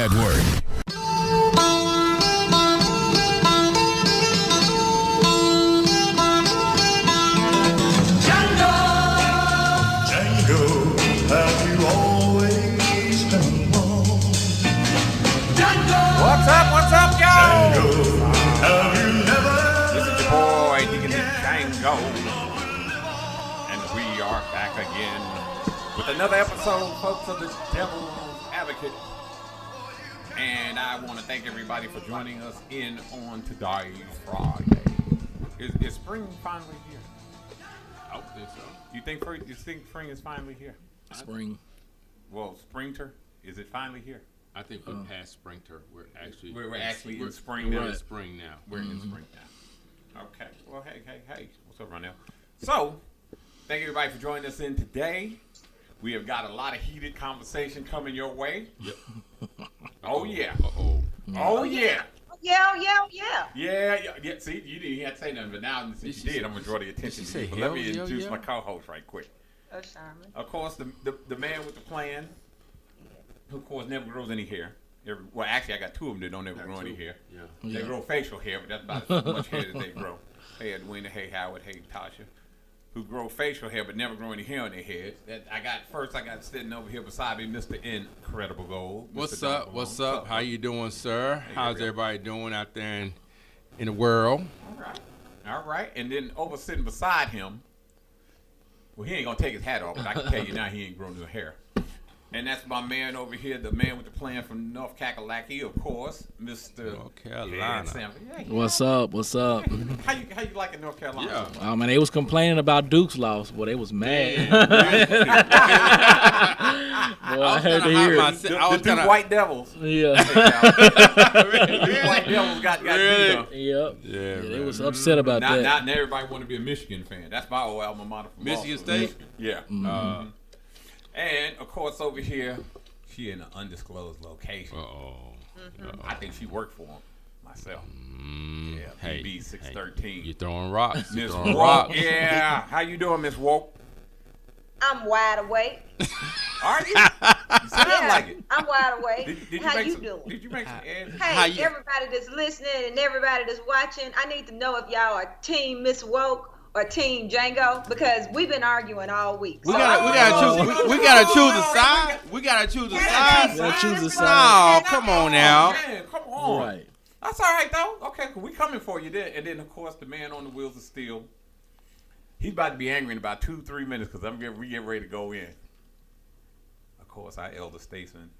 Network. What's up, y'all? This is your boy, Deacon Django. And we are back again with another episode, folks, of the Devil's Advocate. And I want to thank everybody for joining us in on today's Friday. Is spring finally here? I don't think so. You think spring is finally here? Spring. Well, springter, is it finally here? I think we're past springter. We're actually in spring now. We're in spring now. We're in spring now. Okay. Well, hey. What's up, Ronell? So, thank everybody for joining us in today. We have got a lot of heated conversation coming your way. Yep. Oh, yeah. Uh-oh. Oh, yeah. Yeah. See, you didn't even have to say nothing, but now since you did, I'm going to draw the attention to you. But let me introduce my co-host right quick. Oh, Sharman. Of course, the man with the plan, who, of course, never grows any hair. Well, actually, I got two of them that don't ever grow any hair. Yeah. They grow facial hair, but that's about as much hair as they grow. Hey, Edwina, hey, Howard, hey, Tasha, who grow facial hair but never grow any hair on their heads. I got sitting over here beside me, Mr. Incredible Gold. What's up? How you doing, sir? How's everybody doing out there in the world? All right. And then over sitting beside him, well, he ain't going to take his hat off, but I can tell you now he ain't grown no hair. And that's my man over here, the man with the plan from North Kakalaki, of course, Mr. North Carolina. What's up? How you like it, North Carolina? Yeah. Man, they was complaining about Duke's loss. Well, they was mad. Well, I heard to hear it. The Duke White Devils. Yeah. The Duke White Devils got beat up. Yep. Yeah, They was upset about that. Not everybody want to be a Michigan fan. That's my old alma mater from Michigan Boston. State? Yeah. And, of course, over here, she in an undisclosed location. I think she worked for him myself. Yeah, Hey, PB 613. You're throwing rocks. Miss Woke. Yeah. How you doing, Miss Woke? I'm wide awake. Are you? You sound like it. I'm wide awake. How you doing? Did you make some ads? Hey, everybody that's listening and everybody that's watching, I need to know if y'all are Team Miss Woke or Team Django, because we've been arguing all week. We gotta choose a side. We gotta choose a side. Gotta choose a side. Oh, come on now. Man, come on. Right. That's all right, though. Okay, we coming for you there. And then, of course, the man on the wheels of steel. He's about to be angry in about 2-3 minutes because we get ready to go in. Of course, our elder statesman.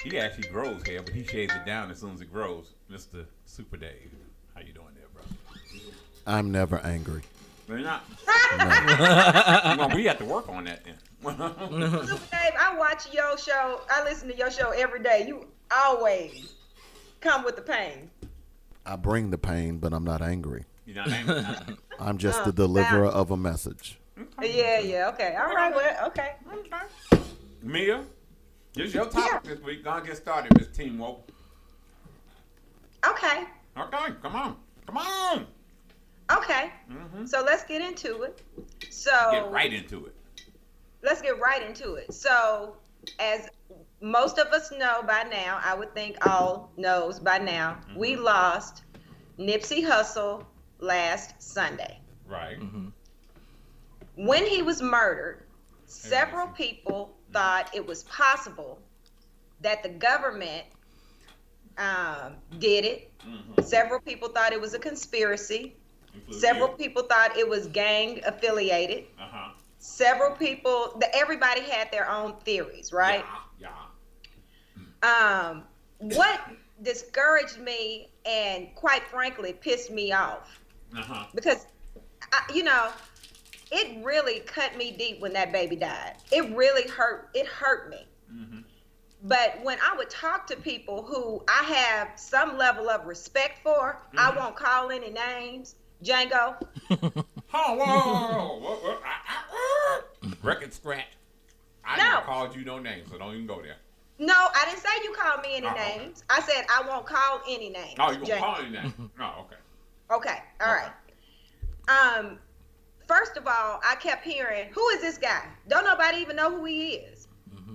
He actually grows hair, but he shades it down as soon as it grows. Mr. Super Dave. How you doing there, bro? I'm never angry. They're not. Well, we have to work on that then. Super Dave, I watch your show. I listen to your show every day. You always come with the pain. I bring the pain, but I'm not angry. You're not angry? I'm just the deliverer of a message. Yeah. Okay. All right. Well, okay. Mia, this is your topic this week. Gonna get started, Miss Team Woke. Okay. Okay, come on. Okay. So let's get into it. Get right into it. Let's get right into it. So, as most of us know by now, I would think all knows by now, we lost Nipsey Hussle last Sunday. Right. When he was murdered, several people thought it was possible that the government did it. Several people thought it was a conspiracy. Several people thought it was gang affiliated. Several people, everybody had their own theories, right? Yeah. What discouraged me and quite frankly pissed me off, because it really cut me deep when that baby died. It really hurt. It hurt me. But when I would talk to people who I have some level of respect for, I won't call any names. Django. Whoa. Record scratch. I never called you no names, so don't even go there. No, I didn't say you called me any names. I said I won't call any names. Oh, you won't call any names? Oh, okay. Okay, all right. First of all, I kept hearing, who is this guy? Don't nobody even know who he is.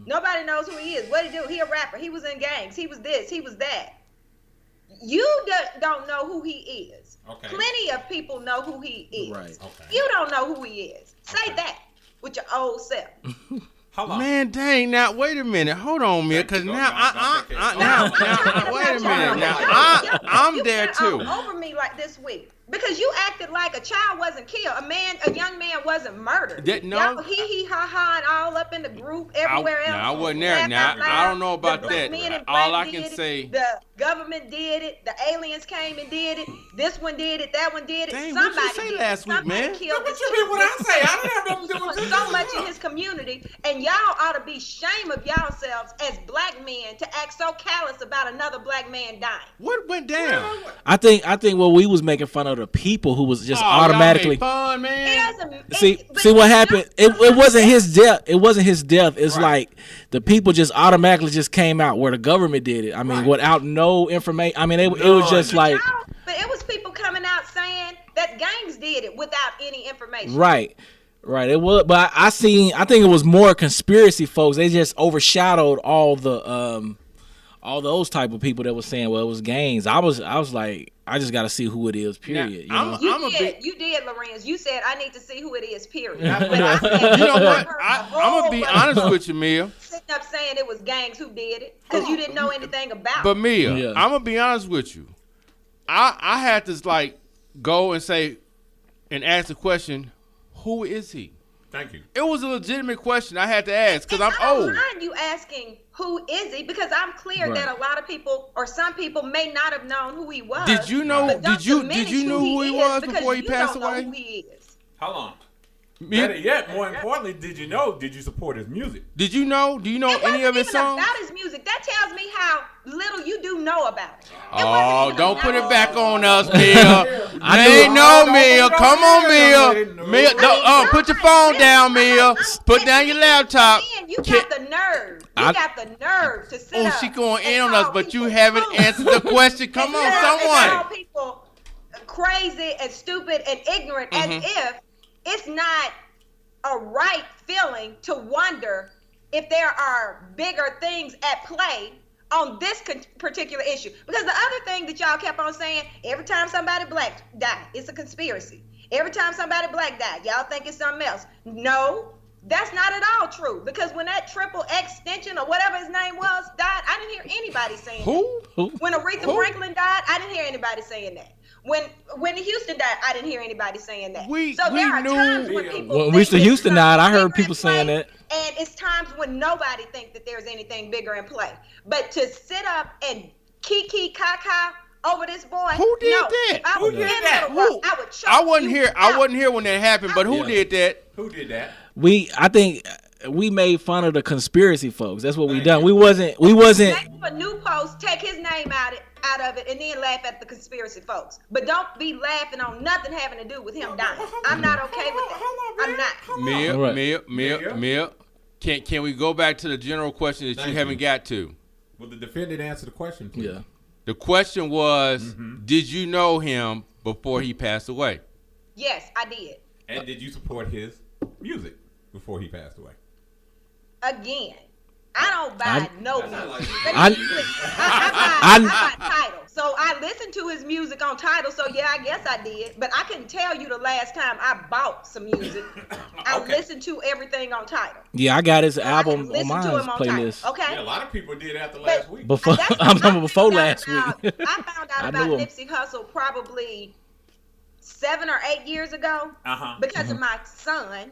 Nobody knows who he is. What he do? He a rapper. He was in gangs. He was this. He was that. You don't know who he is. Okay. Plenty of people know who he is. Right. Okay. You don't know who he is. Say that with your old self. Hold on. Man, dang! Now wait a minute. Hold on, Mia, because now wait a minute. Now I'm there too. Over me like this week because you acted like a child wasn't killed. A young man wasn't murdered. Y'all hee ha ha and all up in the group everywhere else. I wasn't there. Now I don't know about that. All I can say, the government did it. The aliens came and did it. This one did it. That one did it. Dang, Somebody what you say did last it. week, Somebody man? killed What this you mean? What I say? I didn't have nothing to do with doing this. so much in his community, and y'all ought to be ashamed of yourselves as black men to act so callous about another black man dying. what went down? I think what we was making fun of the people who was just Y'all automatically. made fun, man. See what happened? It wasn't his death. It wasn't his death. It's like the people just automatically just came out where the government did it. I mean, without no information. I mean, it was just like. But it was people coming out saying that gangs did it without any information. Right. It was, but I think it was more conspiracy folks. They just overshadowed all those type of people that was saying, well, it was gangs. I was like, I just got to see who it is. Period. Now, You did, Lorenz. You said I need to see who it is. Period. You know what? I'm gonna be honest with you, Mia. Sitting up saying it was gangs who did it because you didn't know anything about it. But Mia, I'm gonna be honest with you. I had to like go and say and ask the question, who is he? Thank you. It was a legitimate question I had to ask because I'm I don't old. mind you asking who is he because I'm clear that a lot of people or some people may not have known who he was. Did you know? but don't Did you diminish know who he was before he passed you don't away? know who he is. Hold on. Better yet, more importantly, did you support his music? Did you know? Do you know It any of his wasn't even songs? about his music. That tells me how little you do know about it. Oh, don't put it back on us, Mia. Ain't no Mia. Come on, Mia. Mia, put your phone down, Mia. Put down your laptop. You got the nerve. You got the nerve to sit up. Oh, she going in and on us, call but you people haven't fools. answered the question. Come on, And call someone. people crazy and stupid and ignorant as if it's not a right feeling to wonder if there are bigger things at play on this particular issue. Because the other thing that y'all kept on saying, every time somebody black die, it's a conspiracy. Every time somebody black die, y'all think it's something else. No, that's not at all true. Because when that triple X extension or whatever his name was died, I didn't hear anybody saying that. Who? When Aretha Franklin died, I didn't hear anybody saying that. When Whitney Houston died, I didn't hear anybody saying that. There are times when people when think Mr. Houston there's died, I something heard bigger people in play, saying that. And it's times when nobody thinks that there's anything bigger in play. But to sit up and kiki kaka over this boy, Who did that? I Who would did get that? him. I would choke I wasn't you here. I out. wasn't here when that happened. But who did that? Who did that? I think we made fun of the conspiracy folks. That's what we done. We wasn't. Make a new post, take his name out of it, and then laugh at the conspiracy folks. But don't be laughing on nothing having to do with him dying. I'm not okay with that. I'm not. Mia. Can we go back to the general question that you haven't got to? Will the defendant answer the question, please? Yeah. The question was, did you know him before he passed away? Yes, I did. And did you support his music before he passed away? Again, I don't buy no music. I I buy Tidal. So I listened to his music on Tidal, so yeah, I guess I did. But I couldn't tell you the last time I bought some music. I listened to everything on Tidal. Yeah, I got his So I album can listen on to my him on playlist. Tidal. Okay. Yeah, a lot of people did after last week. Before I'm talking before last week. I found out I about knew him. Nipsey Hussle probably 7 or 8 years ago because of my son,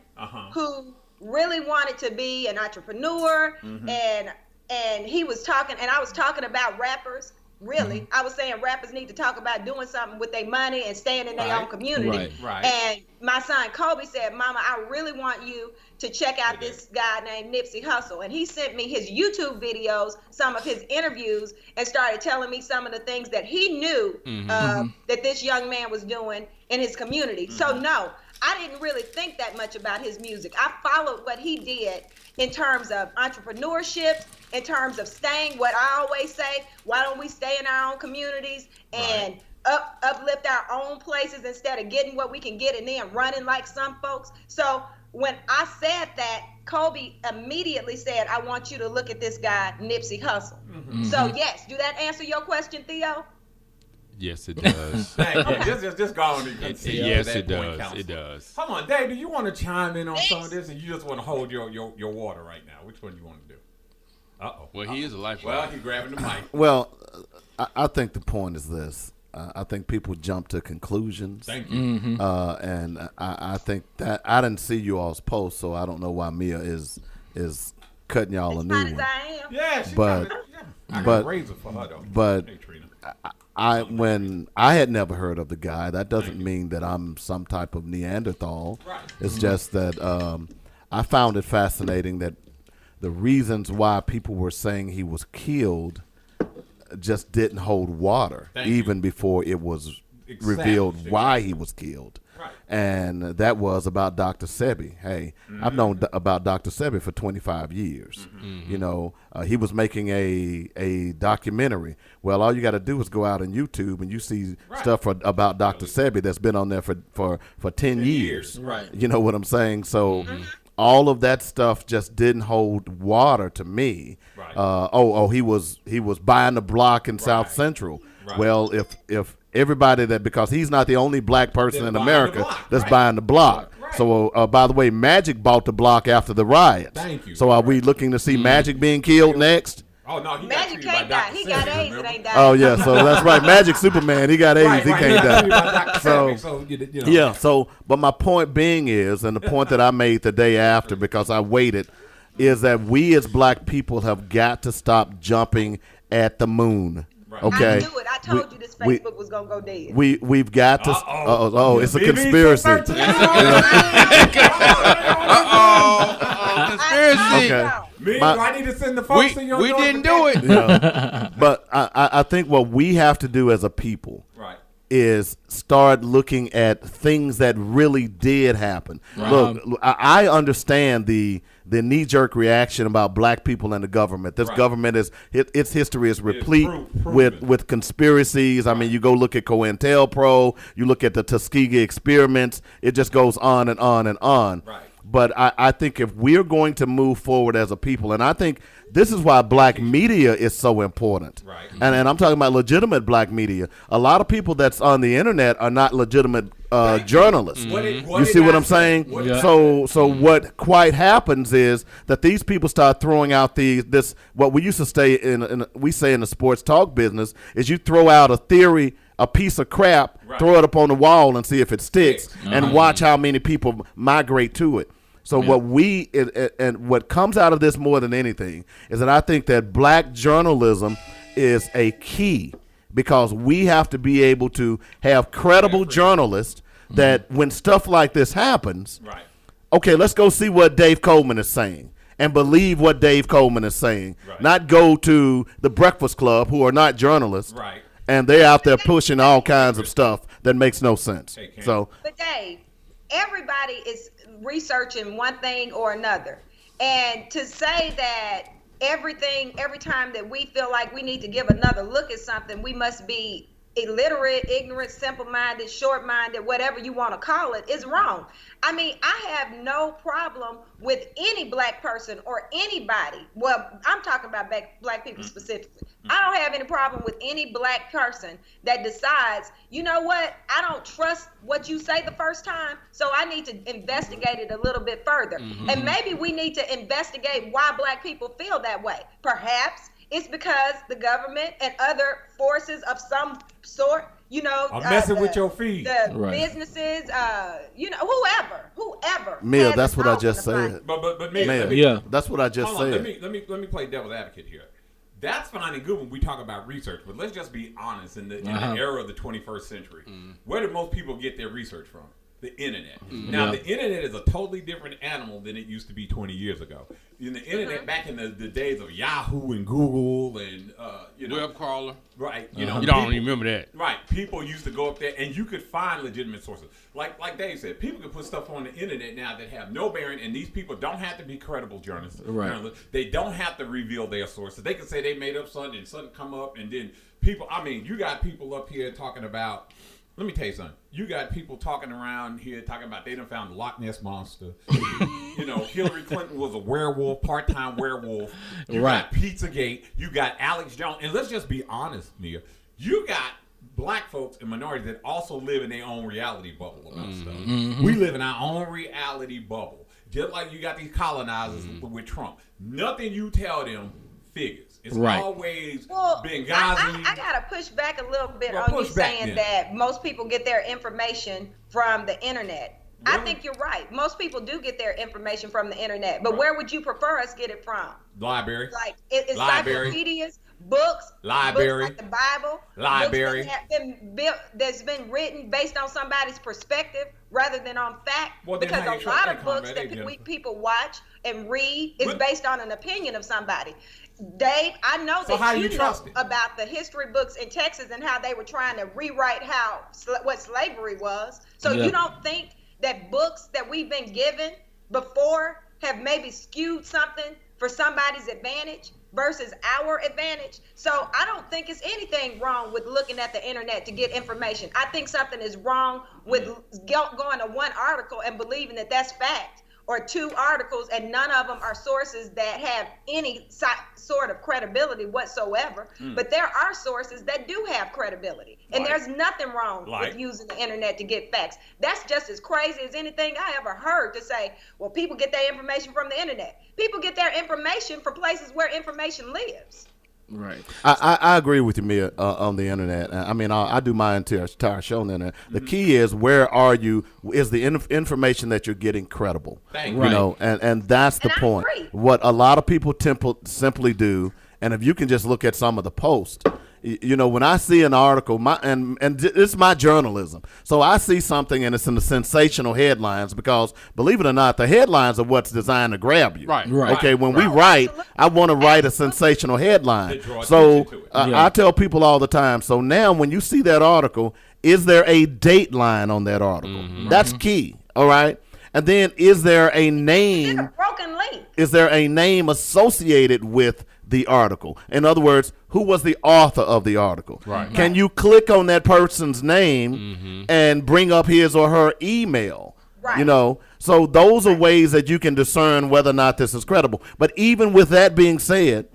who really wanted to be an entrepreneur, and he was talking, and I was talking about rappers. Really, I was saying rappers need to talk about doing something with their money and staying in their own community. Right. And my son Kobe said, "Mama, I really want you to check out this guy named Nipsey Hussle." And he sent me his YouTube videos, some of his interviews, and started telling me some of the things that he knew that this young man was doing in his community. So no, I didn't really think that much about his music. I followed what he did in terms of entrepreneurship, in terms of staying, what I always say, why don't we stay in our own communities and uplift our own places instead of getting what we can get and then running like some folks. So when I said that, Kobe immediately said, I want you to look at this guy, Nipsey Hussle. So yes, do that answer your question, Theo? Yes, it does. just go on and concede. Yes, that it point, does. counsel. It does. Come on, Dave, do you want to chime in on some of this, and you just want to hold your water right now? Which one do you want to do? Uh-oh. Well, he is a lifeline. Well, he's grabbing the mic. Well, I think the point is this. I think people jump to conclusions. Thank you. And I think that I didn't see you all's post, so I don't know why Mia is cutting y'all a new Fine as one. I am. Yeah, she But- I got but- a razor for her, though. but- Hey, Trina. When I had never heard of the guy, that doesn't mean that I'm some type of Neanderthal. Right. It's just that I found it fascinating that the reasons why people were saying he was killed just didn't hold water, Thank you. even before it was revealed Established. why he was killed. Right. And that was about Dr. Sebi. Hey, I've known about Dr. Sebi for 25 years. You know, he was making a documentary. Well, all you got to do is go out on YouTube and you see stuff about Dr. Sebi that's been on there for 10 years. Right. You know what I'm saying? So all of that stuff just didn't hold water to me. Right. He was buying the block in South Central. Right. Well, if everybody because he's not the only black person That's in buying America the block, that's right. buying the block. Right. So, by the way, Magic bought the block after the riots. Thank you. So, are we looking to see Magic being killed next? Oh, no, he got Magic treated by can't die. Dr. He got Sebi, AIDS. It remember? ain't died. Oh yeah, so that's right. Magic Superman, he got AIDS, Right, he right, can't got treated by die. Dr. So Sebi, so you know. yeah, so but my point being is, and the point that I made the day after because I waited, is that we as black people have got to stop jumping at the moon. Right. Okay. I knew it. I told you this we- Facebook was going to go dead. We've got to. Uh-oh. It's a BB conspiracy. 13. Conspiracy. Okay. Me, My- do I need to send the folks to your We didn't do it. Yeah. But I think what we have to do as a people Right. is start looking at things that really did happen. Look, I understand the knee-jerk reaction about black people and the government. This government its history is replete with conspiracies. I mean, you go look at COINTELPRO, you look at the Tuskegee experiments. It just goes on and on and on. Right. But I think if we're going to move forward as a people, and I think this is why black media is so important. Right. And I'm talking about legitimate black media. A lot of people that's on the internet are not legitimate journalists. You see what I'm saying? So what quite happens is that these people start throwing out this what we used to say in the sports talk business is you throw out a theory, a piece of crap, throw it up on the wall and see if it sticks, and watch how many people migrate to it. So what comes out of this more than anything is that I think that black journalism is a key because we have to be able to have credible journalists that when stuff like this happens, okay, let's go see what Dave Coleman is saying and believe what Dave Coleman is saying, not go to the Breakfast Club who are not journalists. Right. And they're out there pushing all kinds of stuff that makes no sense. So, But Dave, everybody is researching one thing or another. And to say that every time that we feel like we need to give another look at something, we must be illiterate, ignorant, simple-minded, short-minded, whatever you want to call it, is wrong. I mean, I have no problem with any black person or anybody. Well, I'm talking about black people specifically. I don't have any problem with any black person that decides, you know what, I don't trust what you say the first time, so I need to investigate it a little bit further. And maybe we need to investigate why black people feel that way. Perhaps it's because the government and other forces of some sort, you know, I'm messing with your feed. The businesses, you know, whoever. Mia, has that's a what I mouth in just the pie. said. But me, Mia, that's what I just hold on, said. let me play devil's advocate here. That's fine and good when we talk about research, but let's just be honest. In the era of the 21st century, where do most people get their research from? The internet. Now, the internet is a totally different animal than it used to be 20 years ago. In the internet, back in the days of Yahoo and Google and Web crawler. right? You don't even remember that. Right. People used to go up there, and you could find legitimate sources. Like Dave said, people can put stuff on the internet now that have no bearing, and these people don't have to be credible journalists. Right. They don't have to reveal their sources. They can say they made up something, and something come up, and then people. I mean, you got people up here talking about Let me tell you something. You got people talking around here talking about they done found the Loch Ness Monster. Hillary Clinton was a werewolf, part-time werewolf. You got Pizzagate. You got Alex Jones. And let's just be honest, Nia. You got black folks and minorities that also live in their own reality bubble about stuff. Mm-hmm. We live in our own reality bubble. Just like you got these colonizers with Trump. Nothing you tell them figures. It's always Benghazi. I got to push back a little bit on you saying that most people get their information from the internet. Really? I think you're right. Most people do get their information from the internet. But where would you prefer us get it from? Library. Like encyclopedias, books, library, books like the Bible, library that's been written based on somebody's perspective rather than on fact. Well, because a lot of books that people watch and read is based on an opinion of somebody. Dave, I know that you know about the history books in Texas and how they were trying to rewrite what slavery was. So you don't think that books that we've been given before have maybe skewed something for somebody's advantage versus our advantage? So I don't think it's anything wrong with looking at the internet to get information. I think something is wrong with going to one article and believing that that's fact, or two articles and none of them are sources that have any sort of credibility whatsoever. But there are sources that do have credibility. And there's nothing wrong with using the internet to get facts. That's just as crazy as anything I ever heard to say, well, people get their information from the internet. People get their information from places where information lives. Right. I agree with you, Mia, on the internet. I mean, I do my entire show on the internet. The key is, where are you? Is the information that you're getting credible? Thank you. And that's the point. What a lot of people simply do, and if you can just look at some of the posts, when I see an article, and it's my journalism. So I see something and it's in the sensational headlines because, believe it or not, the headlines are what's designed to grab you. Right. Okay, when we write, I want to write a sensational headline. So I tell people all the time, so now when you see that article, is there a dateline on that article? Mm-hmm. That's key, all right? And then is there a name? It's a broken link. Is there a name associated with the article? In other words, who was the author of the article? Right. Can you click on that person's name and bring up his or her email? Right. So those are ways that you can discern whether or not this is credible. But even with that being said,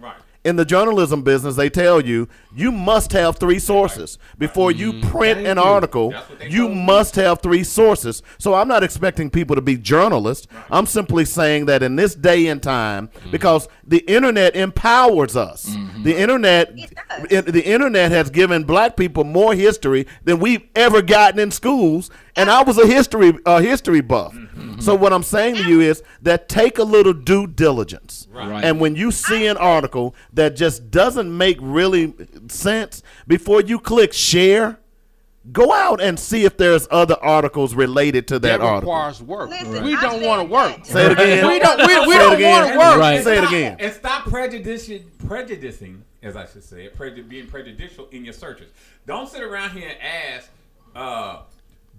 in the journalism business, they tell you must have 3 sources. Before you print an article, you must have 3 sources. So I'm not expecting people to be journalists. I'm simply saying that in this day and time, because the internet empowers us. The internet has given black people more history than we've ever gotten in schools. And I was a history buff. So what I'm saying to you is that take a little due diligence. And when you see an article that just doesn't make really sense, before you click share, go out and see if there's other articles related to that article. Requires work. Listen, we don't want to work. Say it again. We don't want to work. Right. Say it again. And stop prejudicing, as I should say, being prejudicial in your searches. Don't sit around here and ask,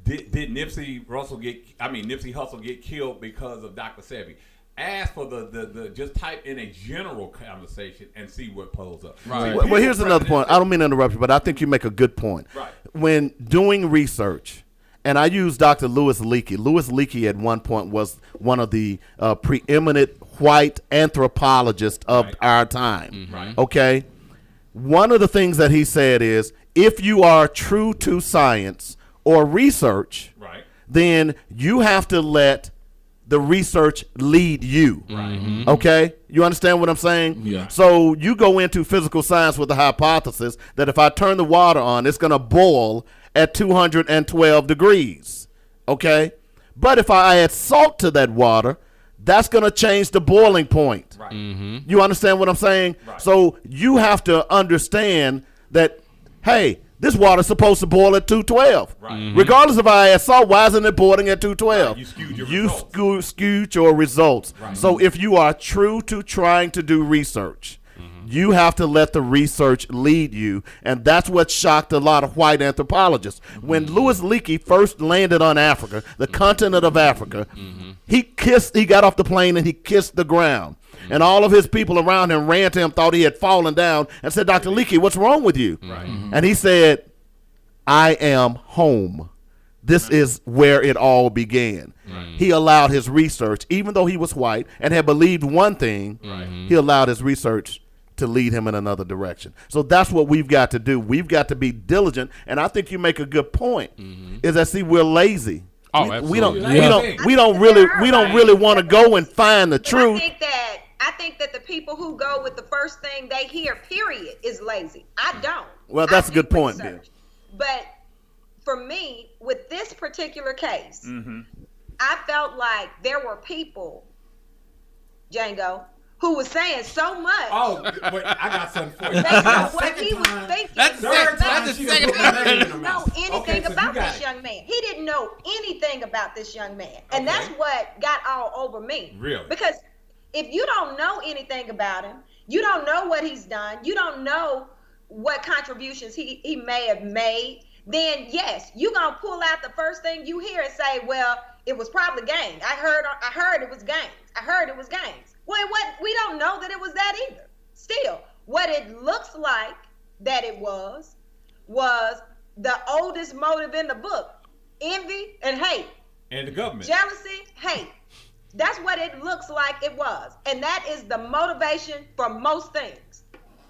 did Nipsey Hussle get killed because of Dr. Sebi? Ask for the just type in a general conversation and see what pulls up. Right. Well, here's another point. I don't mean to interrupt you, but I think you make a good point. Right. When doing research, and I use Dr. Louis Leakey. Louis Leakey at one point was one of the preeminent white anthropologists of our time. Right. Okay? One of the things that he said is, if you are true to science or research, then you have to let the research lead you. Okay? You understand what I'm saying? Yeah. So you go into physical science with the hypothesis that if I turn the water on, it's going to boil at 212 degrees. Okay? But if I add salt to that water, that's going to change the boiling point. You understand what I'm saying? So you have to understand that, hey, this water's supposed to boil at 212. Regardless if I add salt, why isn't it boiling at 212? You skewed your results. So if you are true to trying to do research, you have to let the research lead you. And that's what shocked a lot of white anthropologists. When Louis Leakey first landed on Africa, the continent of Africa, he got off the plane and he kissed the ground. And all of his people around him ran to him, thought he had fallen down, and said, Dr. Leakey, what's wrong with you? And he said, I am home. This is where it all began. He allowed his research, even though he was white and had believed one thing, he allowed his research to lead him in another direction. So that's what we've got to do. We've got to be diligent. And I think you make a good point. Is that, see, we're lazy. Oh, we don't absolutely. really want to go and find the truth. I think that the people who go with the first thing they hear, period, is lazy. I don't. Well, that's a I good do point, research. Ben. But for me, with this particular case, I felt like there were people, Django, who was saying so much. Oh, wait, I got something for you. Based on what he was thinking. That's the second time. He didn't know anything about this young man. He didn't know anything about this young man. And that's what got all over me. Really? Because if you don't know anything about him, you don't know what he's done, you don't know what contributions he may have made, then yes, you're going to pull out the first thing you hear and say, well, it was probably gangs. I heard it was gangs. I heard it was gangs. Well, we don't know that it was that either. Still, what it looks like that it was the oldest motive in the book: envy and hate. And the government. Jealousy, hate. That's what it looks like it was. And that is the motivation for most things.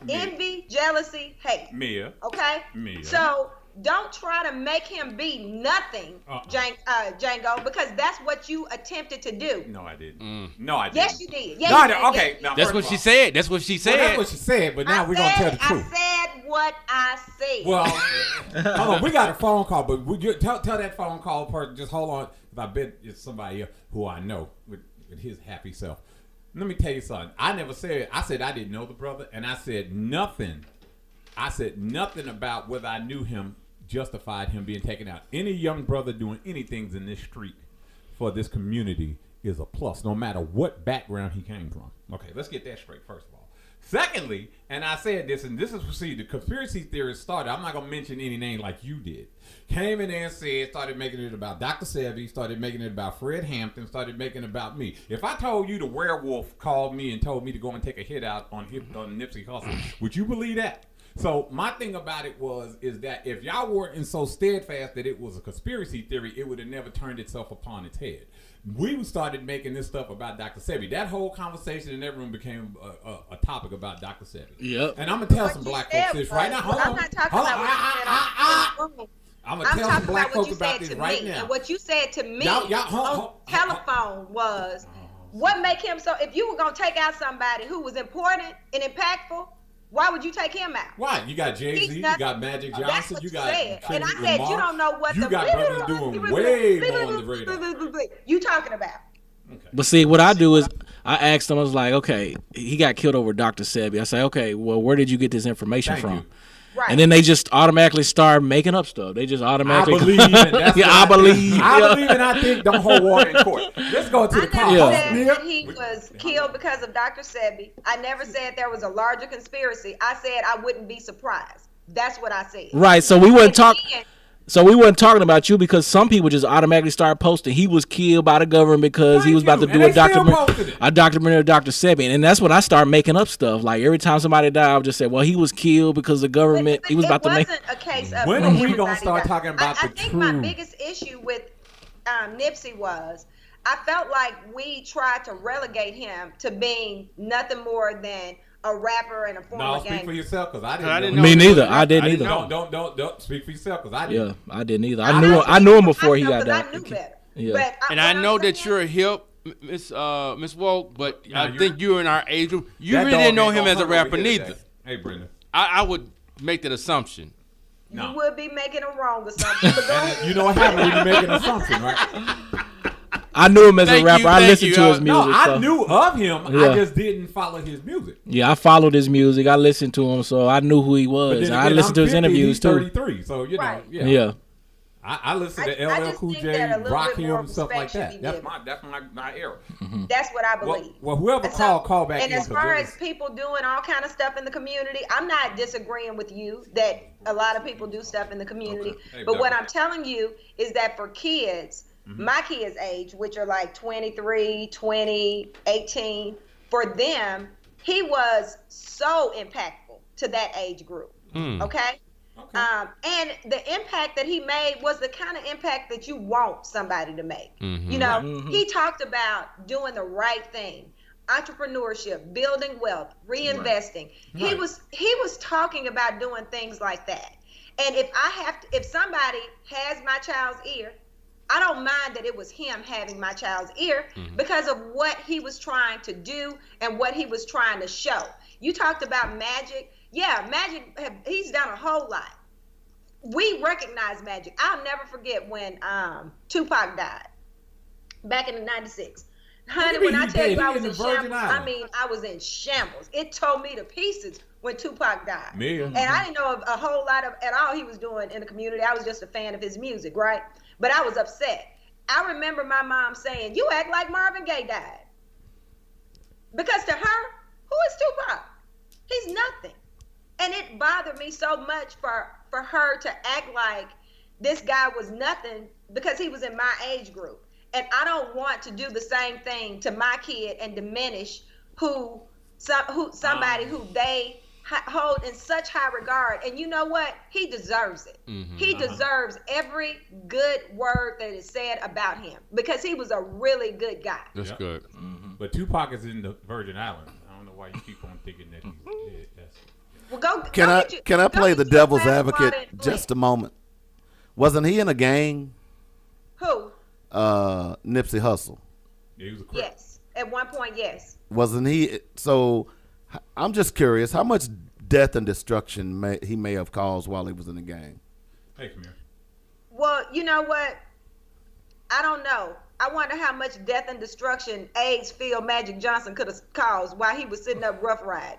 Envy, jealousy, hate. Mia. Okay? Mia. So don't try to make him be nothing, Django, because that's what you attempted to do. No, I didn't. No, I didn't. Yes, you did. Yes, No, you did. okay. Yes. Now, That's what she said. That's what she said. Well, that's what she said, but now we're going to tell the truth. I said what I said. Well, hold on. We got a phone call, but would you tell that phone call person, just hold on, because I bet it's somebody who I know with his happy self. Let me tell you something. I said I didn't know the brother, and I said nothing about whether I knew him justified him being taken out. Any young brother doing anything in this street for this community is a plus, no matter what background he came from. Okay, let's get that straight, first of all. Secondly, and I said this, and this is, see, the conspiracy theorists started, I'm not going to mention any name like you did, came in there and started making it about Dr. Sebi, started making it about Fred Hampton, started making it about me. If I told you the werewolf called me and told me to go and take a hit out on Nipsey Hussles, would you believe that? So my thing about it is that if y'all weren't so steadfast that it was a conspiracy theory, it would have never turned itself upon its head. We started making this stuff about Dr. Sebi. That whole conversation in that room became a topic about Dr. Sebi. Yep. And I'm going to tell some black folks this right now. I'm not talking about what you said. I'm going to tell some black folks about this right now. And what you said to me on telephone was, what make him so, if you were going to take out somebody who was important and impactful, why would you take him out? Why? You got Jay-Z, you got Magic Johnson, you got Kendrick Lamar. And I said, you don't know what you got brothers doing way more on the radar. You talking about? Okay. But see, what I do is I asked them, I was like, okay, he got killed over Dr. Sebi. I say, okay, well, where did you get this information Thank from? you. Right. And then they just automatically start making up stuff. They just automatically. I believe in that's I believe. I believe and I think don't hold water in court. Let's go to the I call. never said that he was killed because of Dr. Sebi. I never said there was a larger conspiracy. I said I wouldn't be surprised. That's what I said. Right. So we wouldn't talk. So we weren't talking about you because some people just automatically start posting he was killed by the government because he was about to do a documentary of Dr. Sebi. And that's when I start making up stuff. Like every time somebody died, I would just say, well, he was killed because the government, he was about to make. It wasn't a case of when are we going to start talking about the truth? I think my biggest issue with Nipsey was I felt like we tried to relegate him to being nothing more than a rapper and a former No, gangster. speak for yourself because I didn't know. Me neither. I didn't either. Don't speak for yourself because I didn't. Yeah, I didn't either. I knew him before he got I died. knew better. Yeah. But And I know that you're a hip, Miss Woke, but I think you're in our age group. You That really dog didn't know ain't him gonna as a come over rapper here neither. today. Hey, Brenda. I would make that assumption. No. You would be making a wrong assumption. But go ahead. You know what happened when you make an assumption, right? I knew him as a Thank rapper. you, I thank listened you. to his music. No, I so. knew of him. Yeah. I just didn't follow his music. Yeah, I followed his music. I listened to him, so I knew who he But was. then And again, I listened to his 50, interviews he's too. 33, so you know, Right. Yeah. I listened to I LL just Cool think J, that a little bit more Rakim, stuff like respect that. should be That's given. my era. That's what I believe. Well, whoever And so- call back and in. as far as people doing all kind of stuff in the community, I'm not disagreeing with you that a lot of people do stuff in the community. Okay. Hey, but what Deborah. I'm telling you is that for kids, my kids' age, which are like 23, 20, 18, for them, he was so impactful to that age group. Okay? Okay. And the impact that he made was the kind of impact that you want somebody to make. Mm-hmm. You know, he talked about doing the right thing, entrepreneurship, building wealth, reinvesting. Right. He was talking about doing things like that. And if somebody has my child's ear, I don't mind that it was him having my child's ear because of what he was trying to do and what he was trying to show. You talked about Magic. Yeah, Magic, he's done a whole lot. We recognize Magic. I'll never forget when Tupac died back in '96. Honey, when I tell you I was in shambles, I mean, I was in shambles. It tore me to pieces when Tupac died. And I didn't know a whole lot of at all he was doing in the community. I was just a fan of his music, right? But I was upset. I remember my mom saying, "You act like Marvin Gaye died." Because to her, who is Tupac? He's nothing. And it bothered me so much for her to act like this guy was nothing because he was in my age group. And I don't want to do the same thing to my kid and diminish somebody who they hold in such high regard. And you know what? He deserves it. He deserves every good word that is said about him because he was a really good guy. That's good. But Tupac is in the Virgin Islands. I don't know why you keep on thinking that he's dead. Well, Can I play the devil's advocate just a moment? Wasn't he in a gang? Who? Nipsey Hussle. Yeah, he was a crip. Yes. At one point, yes. Wasn't he? So I'm just curious, how much death and destruction he may have caused while he was in the gang? Hey, come here. Well, you know what? I don't know. I wonder how much death and destruction AIDS-filled Magic Johnson could have caused while he was sitting up rough riding.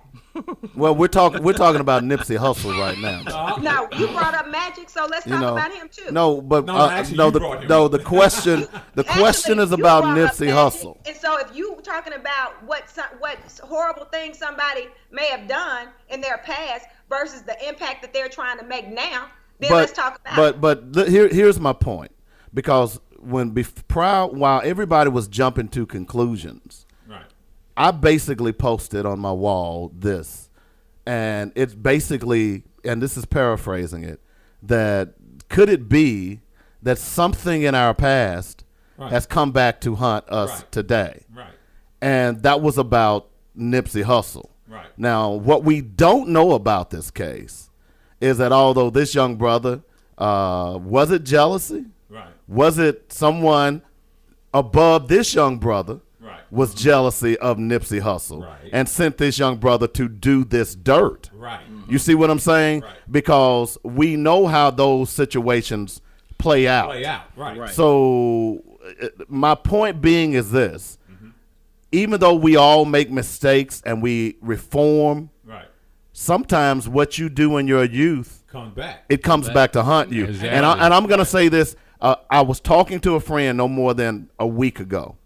Well, we're talking about Nipsey Hussle right now. No, you brought up Magic, so let's talk about him too. No, but the question is you about brought up Nipsey Magic, Hussle. And so if you talking about what horrible things somebody may have done in their past versus the impact that they're trying to make now, then let's talk about it. But here's my point. Because while everybody was jumping to conclusions, right, I basically posted on my wall this, and it's basically, and this is paraphrasing it, that could it be that something in our past has come back to haunt us today? Right. And that was about Nipsey Hussle. Right. Now, what we don't know about this case is that although this young brother, was it jealousy? Right. Was it someone above this young brother was jealousy of Nipsey Hussle and sent this young brother to do this dirt? Right. You see what I'm saying? Right. Because we know how those situations play out. Right. So my point being is this. Even though we all make mistakes and we reform, sometimes what you do in your youth comes back to haunt you. Exactly. And I'm going to say this. I was talking to a friend no more than a week ago,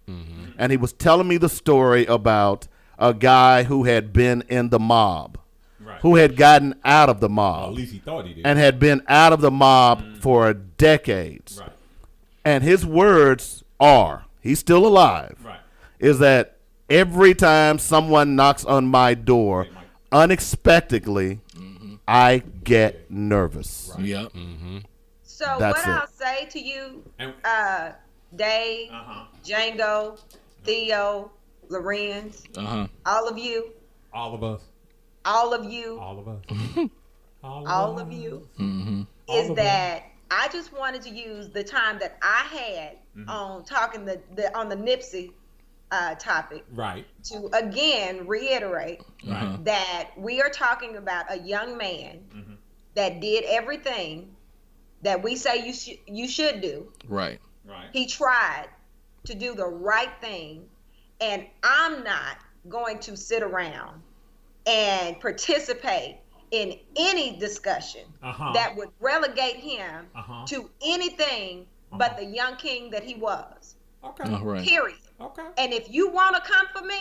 and he was telling me the story about a guy who had been in the mob, who had gotten out of the mob, at least he thought he did, and had been out of the mob for decades. And his words are, he's still alive, is that every time someone knocks on my door, unexpectedly, I get nervous. Yep. So what I'll say to you, Dave, Django, Theo, Lorenz, all of you, all of us, all of you, all of us, all of you, is that I just wanted to use the time that I had on talking on the Nipsey topic, to again reiterate that we are talking about a young man that did everything that we say you should do. Right. He tried to do the right thing, and I'm not going to sit around and participate in any discussion that would relegate him to anything but the young king that he was. Period. And if you want to come for me,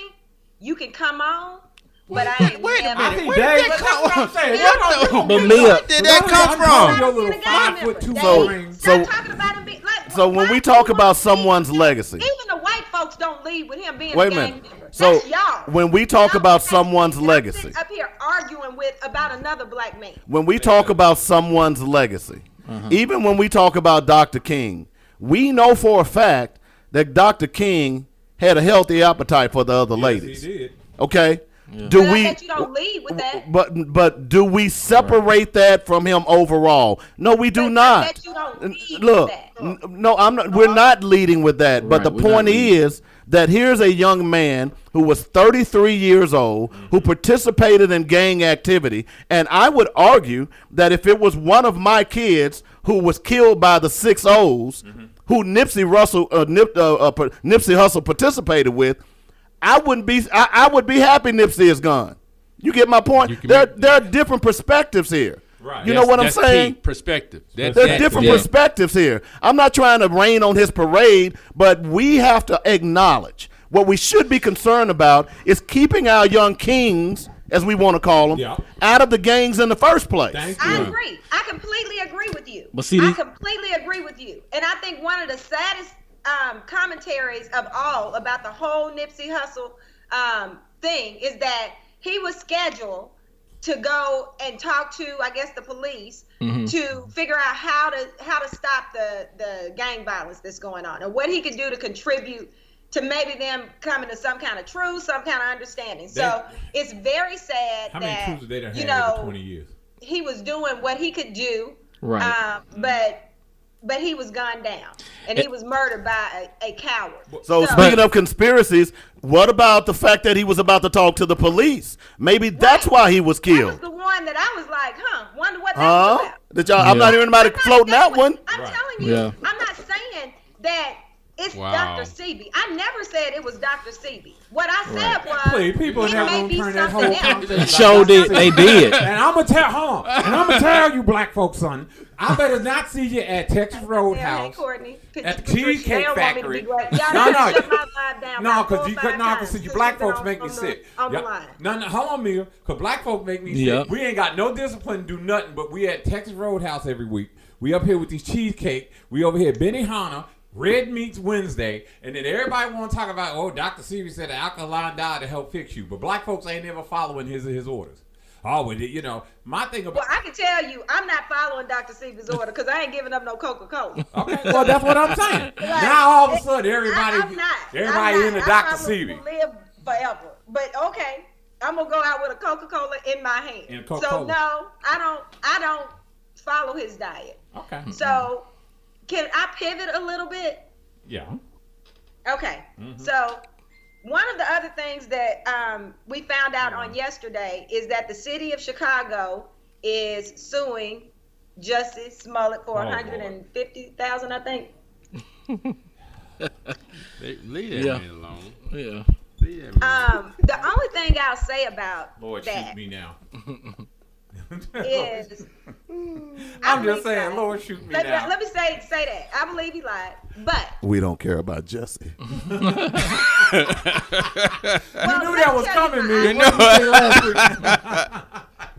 you can come on. But I ain't Wait a minute. Where did that come from? But Mia, where did that come from? Your little 5'2" rings. Stop talking about him being like. So when we talk about someone's legacy, even the white folks don't lead with him being wait a a gang minute. member. So That's y'all. when we talk about someone's I'm legacy, sitting up here arguing about another black man. when we talk about someone's legacy, even when we talk about Dr. King, we know for a fact that Dr. King had a healthy appetite for the other ladies. He did. Okay? But I bet you don't lead with that. But do we separate that from him overall? No, we do But not. I bet you don't lead Look, with that. no, I'm not. We're not leading with that. But Right, the we're not point leading. is that here's a young man who was 33 years old, who participated in gang activity, and I would argue that if it was one of my kids who was killed by the 6 O's, who Nipsey Hussle participated with, I would be happy Nipsey is gone. You get my point? There are different perspectives here. Right. You know what I'm saying? Key perspective. There's different perspectives here. I'm not trying to rain on his parade, but we have to acknowledge what we should be concerned about is keeping our young kings, as we want to call them, out of the gangs in the first place. I agree. I completely agree with you. But see, I completely agree with you. And I think one of the saddest commentaries of all about the whole Nipsey Hussle thing is that he was scheduled to go and talk to, I guess, the police to figure out how to stop the gang violence that's going on, and what he could do to contribute to maybe them coming to some kind of truth, some kind of understanding. So it's very sad How that, many truths have they done had over 20 years? He was doing what he could do, right. But he was gunned down, and he was murdered by a coward. So speaking of conspiracies, what about the fact that he was about to talk to the police? Maybe that's why he was killed. That was the one that I was like, wonder what that was about. Did y'all? I'm not hearing anybody floating that one. I'm telling you, Yeah. I'm not saying that it's Dr. Sebi. I never said it was Dr. Sebi. What I said was, Please, people in it that may room be turn that something whole else. conversation Showed it. They did. And I'm gonna tell you, black folks, son. I better not see you at Texas Roadhouse, Courtney, at the Cheesecake Factory. Y'all No, no, shut my vibe down. No, about because 4 or 5 times you since black you've been folks make me on sick. On the line. No, hold on, Mia. Because black folks make me sick. We ain't got no discipline to do nothing, but we at Texas Roadhouse every week. We up here with these cheesecake. We over here at Benihana, Red Meats Wednesday, and then everybody want to talk about, oh, Dr. Sebi said the alkaline diet to help fix you. But black folks ain't never following his orders. Oh, my thing about... Well, I can tell you, I'm not following Dr. Sebi's order because I ain't giving up no Coca-Cola. Okay, well, that's what I'm saying. Now, all of a sudden, everybody into Dr. Sebi. Live forever. But, okay, I'm going to go out with a Coca-Cola in my hand. So, no, I don't follow his diet. Okay. So, can I pivot a little bit? Yeah. Okay. So, one of the other things that we found out on yesterday is that the city of Chicago is suing Justice Smollett for $150,000, I think. Leave that man alone. Yeah. The only thing I'll say about Lord, that shoot me now. is I'm just saying, Lord, shoot me now. Let me say that. I believe he lied, but We don't care about Jesse. You knew that was coming, man.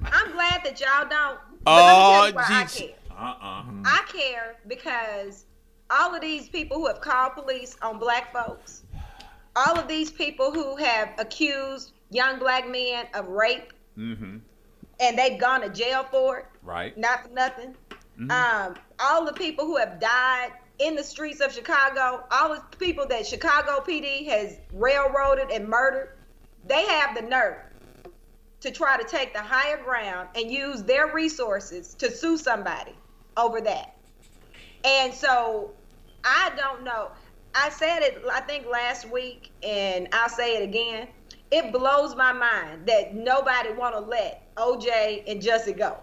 I'm glad that y'all don't. Oh, jeez. I care because all of these people who have called police on black folks, all of these people who have accused young black men of rape, and they've gone to jail for it, right? Not for nothing. All the people who have died in the streets of Chicago, all the people that Chicago PD has railroaded and murdered, they have the nerve to try to take the higher ground and use their resources to sue somebody over that. And so I don't know. I said it, I think, last week, and I'll say it again. It blows my mind that nobody want to let OJ and Jussie go.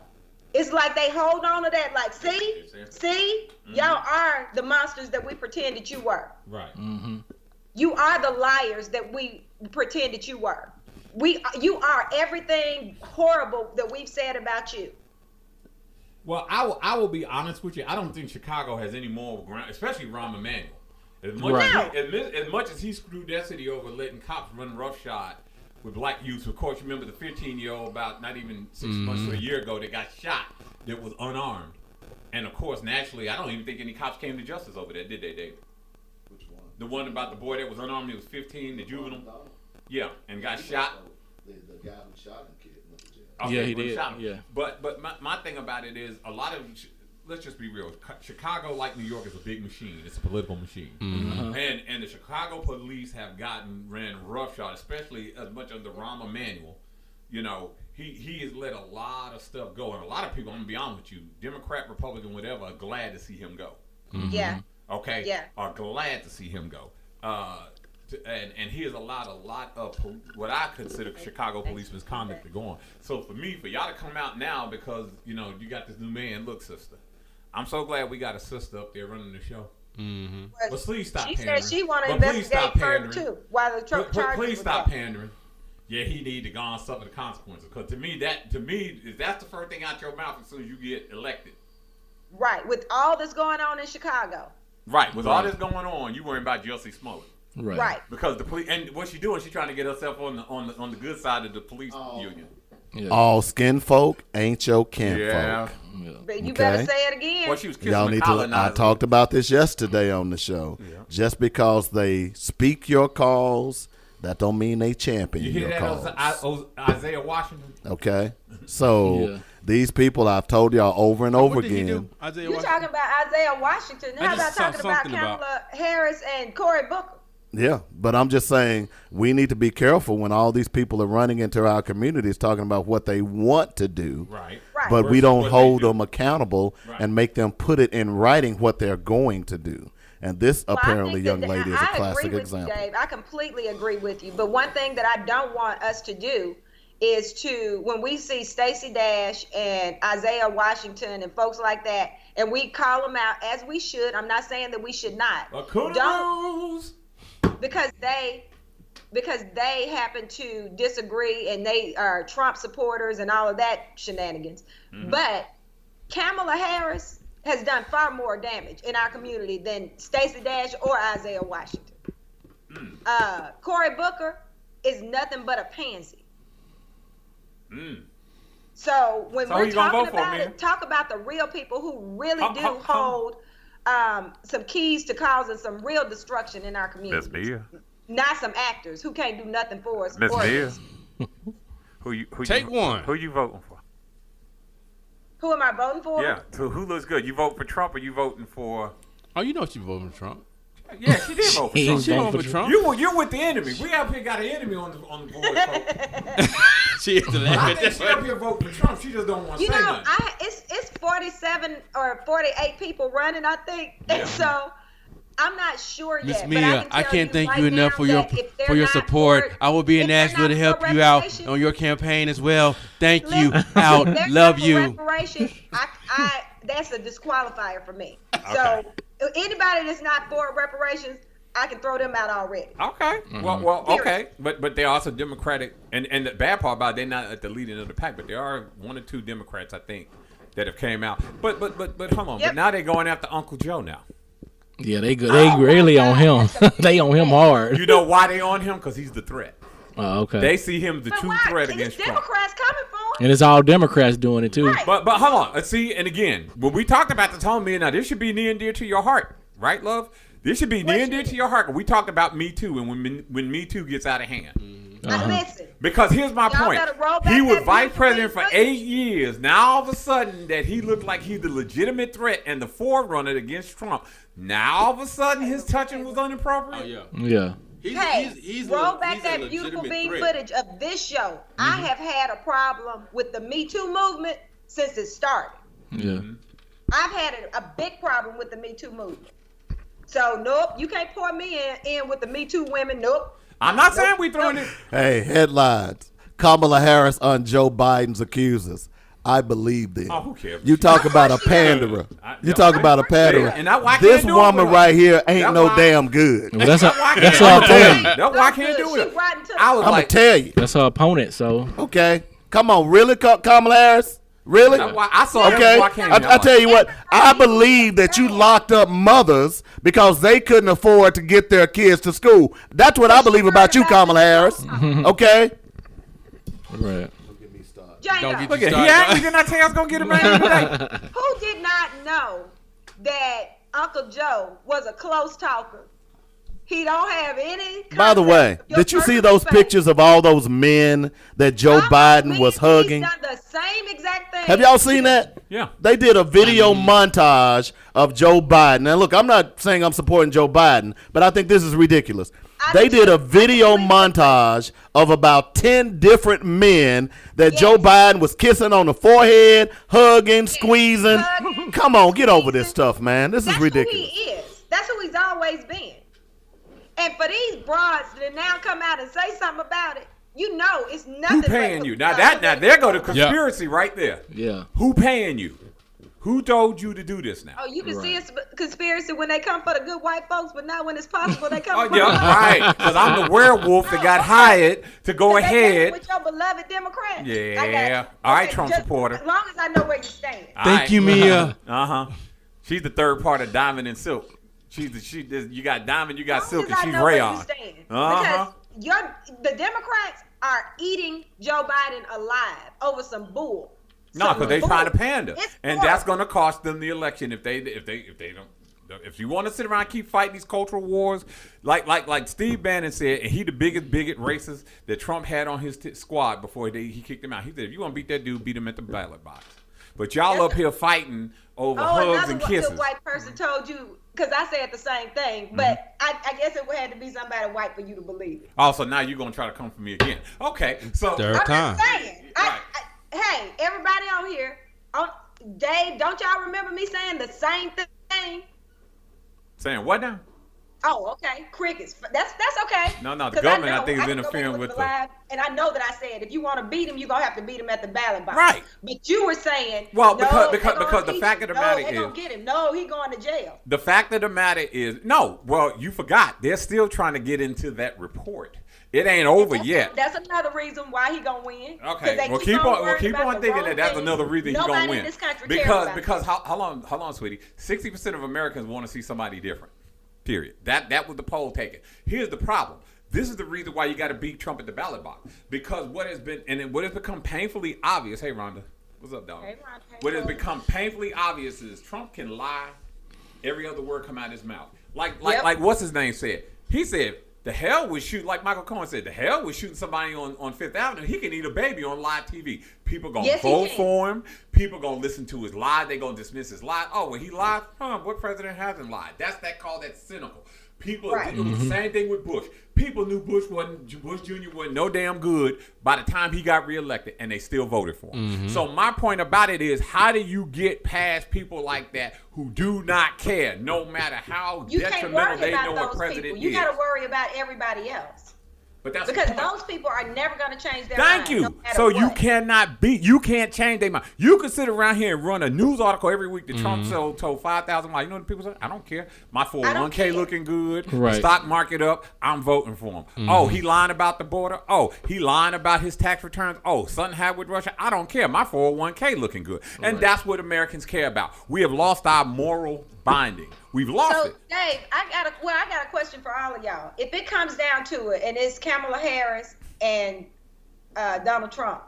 It's like they hold on to that, like, see, y'all are the monsters that we pretended you were. Right. You are the liars that we pretended you were. You are everything horrible that we've said about you. Well, I will be honest with you. I don't think Chicago has any moral ground, especially Rahm Emanuel. As much as he screwed that city over, letting cops run roughshod with black youth. Of course, you remember the 15-year-old about not even 6 months to a year ago that got shot that was unarmed. And of course, naturally, I don't even think any cops came to justice over that, did they, David? Which one? The one about the boy that was unarmed, he was 15, the juvenile. Yeah, and got shot. The guy who shot him went to jail. Okay, Yeah, he well, did. shot him. Yeah. But my thing about it is a lot of, let's just be real. Chicago, like New York, is a big machine. It's a political machine. And the Chicago police have ran roughshod, especially as much as the Rahm Emanuel. You know, he has let a lot of stuff go. And a lot of people, I'm going to be honest with you, Democrat, Republican, whatever, are glad to see him go. Yeah. Okay? Yeah. Are glad to see him go. And he has allowed a lot of what I consider Chicago police misconduct to go on. So for y'all to come out now because, you know, you got this new man, look, sister. I'm so glad we got a sister up there running the show. Well, But please stop she pandering. said she want to But please investigate stop her pandering. too. While the truck charges. Please with stop that. pandering. Yeah, he need to go and suffer the consequences. Because to me, if that's the first thing out your mouth as soon as you get elected. Right. With all that's going on in Chicago. Right. With all this going on, you worry about Jussie Smollett. Right. Because the police, and what she's doing, she's trying to get herself on the good side of the police union. Yeah. All skin folk ain't your kin Yeah. folk. But you Okay. better say it again. Well, she was kissing Y'all the need to. colonizer. I talked about this yesterday on the show. Yeah. Just because they speak your cause, that don't mean they champion You hear your that, cause. Isaiah Washington? Okay, so Yeah. these people, I've told y'all over and over What did he again. do? Isaiah You're Washington? talking about Isaiah Washington. I How about just saw talking about something about- Kamala Harris and Cory Booker? Yeah, but I'm just saying we need to be careful when all these people are running into our communities talking about what they want to do. Right. Right. But we Versus don't what they hold do. them accountable Right. and make them put it in writing what they're going to do. And this Well, I apparently, think young that- lady, is a I agree classic with example. You, Dave. I completely agree with you. But one thing that I don't want us to do is to, when we see Stacey Dash and Isaiah Washington and folks like that, and we call them out as we should. I'm not saying that we should not. Don't, because they happen to disagree and they are Trump supporters and all of that shenanigans. But Kamala Harris has done far more damage in our community than Stacey Dash or Isaiah Washington. Cory Booker is nothing but a pansy. So when So who we're you gonna talking vote for, about man? it, talk about the real people who really How- do how- hold some keys to causing some real destruction in our community. Mia. Not some actors who can't do nothing for us. Miss or Mia. us. Who Take one. Who you voting for? Who am I voting for? Yeah. So who looks good? You vote for Trump or you voting for? Oh, you know she voting for Trump. Yeah, she did vote for He Trump. ain't She voting voting for for Trump. You're with the enemy. We up here got an enemy on the board, folks. She is the I last. think she up here voting for Trump. She just don't want to You say know, nothing. it's 47 or 48 people running, I think, and so I'm not sure Miss yet. Mia, but I can tell can't thank right you enough now for your that if they're for your not support. for- I will be in if they're Nashville to not help for you out reparations- on your campaign as well. Thank you. Listen, Out. if they're Love not for you. reparations, I that's a disqualifier for me. So anybody that's not for reparations, I can throw them out already. Okay. Well, okay. But they're also Democratic, and the bad part about it, they're not at the leading of the pack, but there are one or two Democrats, I think, that have came out. But hold on. Yep. But now they're going after Uncle Joe now. Yeah, they good. They really on him. They on him hard. You know why they on him? Because he's the threat. Oh, okay. They see him the But true why? threat It's against Trump. Democrats coming for him. And it's all Democrats doing it too. Right. But hold on. Let's see. And again, when we talked about this home, now this should be near and dear to your heart, right, love? This should be near and dear to your heart. We talked about Me Too and when Me Too gets out of hand. Listen. Because here's my Y'all point. better roll back He was that vice beautiful president big for footage. 8 years. Now all of a sudden that he looked like he's the legitimate threat and the forerunner against Trump. Now all of a sudden his touching was inappropriate. Oh yeah. Yeah. He's roll back that beautiful bean footage of this show. I have had a problem with the Me Too movement since it started. Yeah. I've had a big problem with the Me Too movement. So, nope, you can't pour me in with the Me Too women. Nope. I'm not saying we throwing it. Hey, headlines. Kamala Harris on Joe Biden's accusers. I believe them. Oh, who cares? You talk about a Of course she panderer. I- You talk about a panderer. And that's why I This can't do it woman with her. right here ain't That's no why- damn good. Well, that's That's why I that's can't- her I'ma tell you. opponent. That's why I can't do She it. rotten to the I was I'm gonna like, tell you. That's her opponent. So Okay, come on, really, Kamala Harris? Really? that's why I saw Okay, that before I came here. I tell you what, I believe that you locked up mothers because they couldn't afford to get their kids to school. That's what I believe about you, Kamala Harris. Okay? right. Django, Don't get Look you at he started. angry. Didn't I tell you I was gonna get him angry today? who did not know that Uncle Joe was a close talker? He don't have any. By the way, did you see those pictures of all those men that Joe Biden was hugging? He's done the same exact thing. Have y'all seen that? Yeah. They did a video montage of Joe Biden. Now, look, I'm not saying I'm supporting Joe Biden, but I think this is ridiculous. They did a video montage of about 10 different men that Joe Biden was kissing on the forehead, hugging, squeezing. Come on, get over this stuff, man. This is ridiculous. That's who he is. That's who he's always been. And for these broads to now come out and say something about it, you know it's nothing. Who paying you? Now there go the conspiracy right there. Yeah. Who paying you? Who told you to do this now? Oh, you can see it's conspiracy when they come for the good white folks, but not when it's possible they come Oh, for yeah, right. Because I'm the werewolf that got hired to go ahead. With your beloved Democrats. Yeah. All right, Trump supporter. As long as I know where you stand. Thank you, Mia. She's the third part of Diamond and Silk. You got Diamond, you got Silk, and she's Rayon. Uh-huh. Because the Democrats are eating Joe Biden alive over some bull. No, because they trying to pander, and that's going to cost them the election if they don't. If you want to sit around and keep fighting these cultural wars, like Steve Bannon said, and he the biggest bigot racist that Trump had on his squad before he kicked him out. He said, if you want to beat that dude, beat him at the ballot box. But y'all up here fighting over hugs and kisses. Another white person told you, because I said the same thing, but I guess it would have to be somebody white for you to believe it. Also, now you're going to try to come for me again. Okay, so third time. I'm just saying. Hey, everybody on here, Dave, don't y'all remember me saying the same thing? Saying what now? Oh, okay. Crickets. That's okay. No, the government I think is interfering with the live, and I know that I said if you want to beat him, you're gonna have to beat him at the ballot box. Right. But you were saying because the fact of the matter is they gonna get him. No, he going to jail. The fact of the matter is you forgot. They're still trying to get into that report. It ain't over yet. That's another reason why he gonna win. Okay, well keep on thinking that that's another reason he's gonna win. In this country because how long, sweetie? 60% of Americans want to see somebody different. Period. That was the poll taken. Here's the problem. This is the reason why you got to beat Trump at the ballot box. Because what has become painfully obvious. Hey, Rhonda, what's up, dog? Hey, Rhonda. What has become painfully obvious is Trump can lie. Every other word come out of his mouth. Like what's his name said. He said, the hell with shooting, like Michael Cohen said, the hell with shooting somebody on Fifth Avenue. He can eat a baby on live TV. People going to vote for him. People going to listen to his lie. They going to dismiss his lie. Oh, well, he lied? What president hasn't lied? That's cynical. People, It was the same thing with Bush. People knew Bush Jr. wasn't no damn good by the time he got reelected, and they still voted for him. So my point about it is, how do you get past people like that who do not care, no matter how detrimental they know a president is? You got to worry about everybody else. But that's because those people are never going to change their mind. Thank you. No so you can't change their mind. You can sit around here and run a news article every week that Trump told 5,000 lies. You know what people say? I don't care. My 401k looking good. Right. Stock market up. I'm voting for him. Oh, he lying about the border. Oh, he lying about his tax returns. Oh, something happened with Russia. I don't care. My 401k looking good. And that's what Americans care about. We have lost our moral binding. We've lost it. Dave, I got a question for all of y'all. If it comes down to it, and it's Kamala Harris and Donald Trump,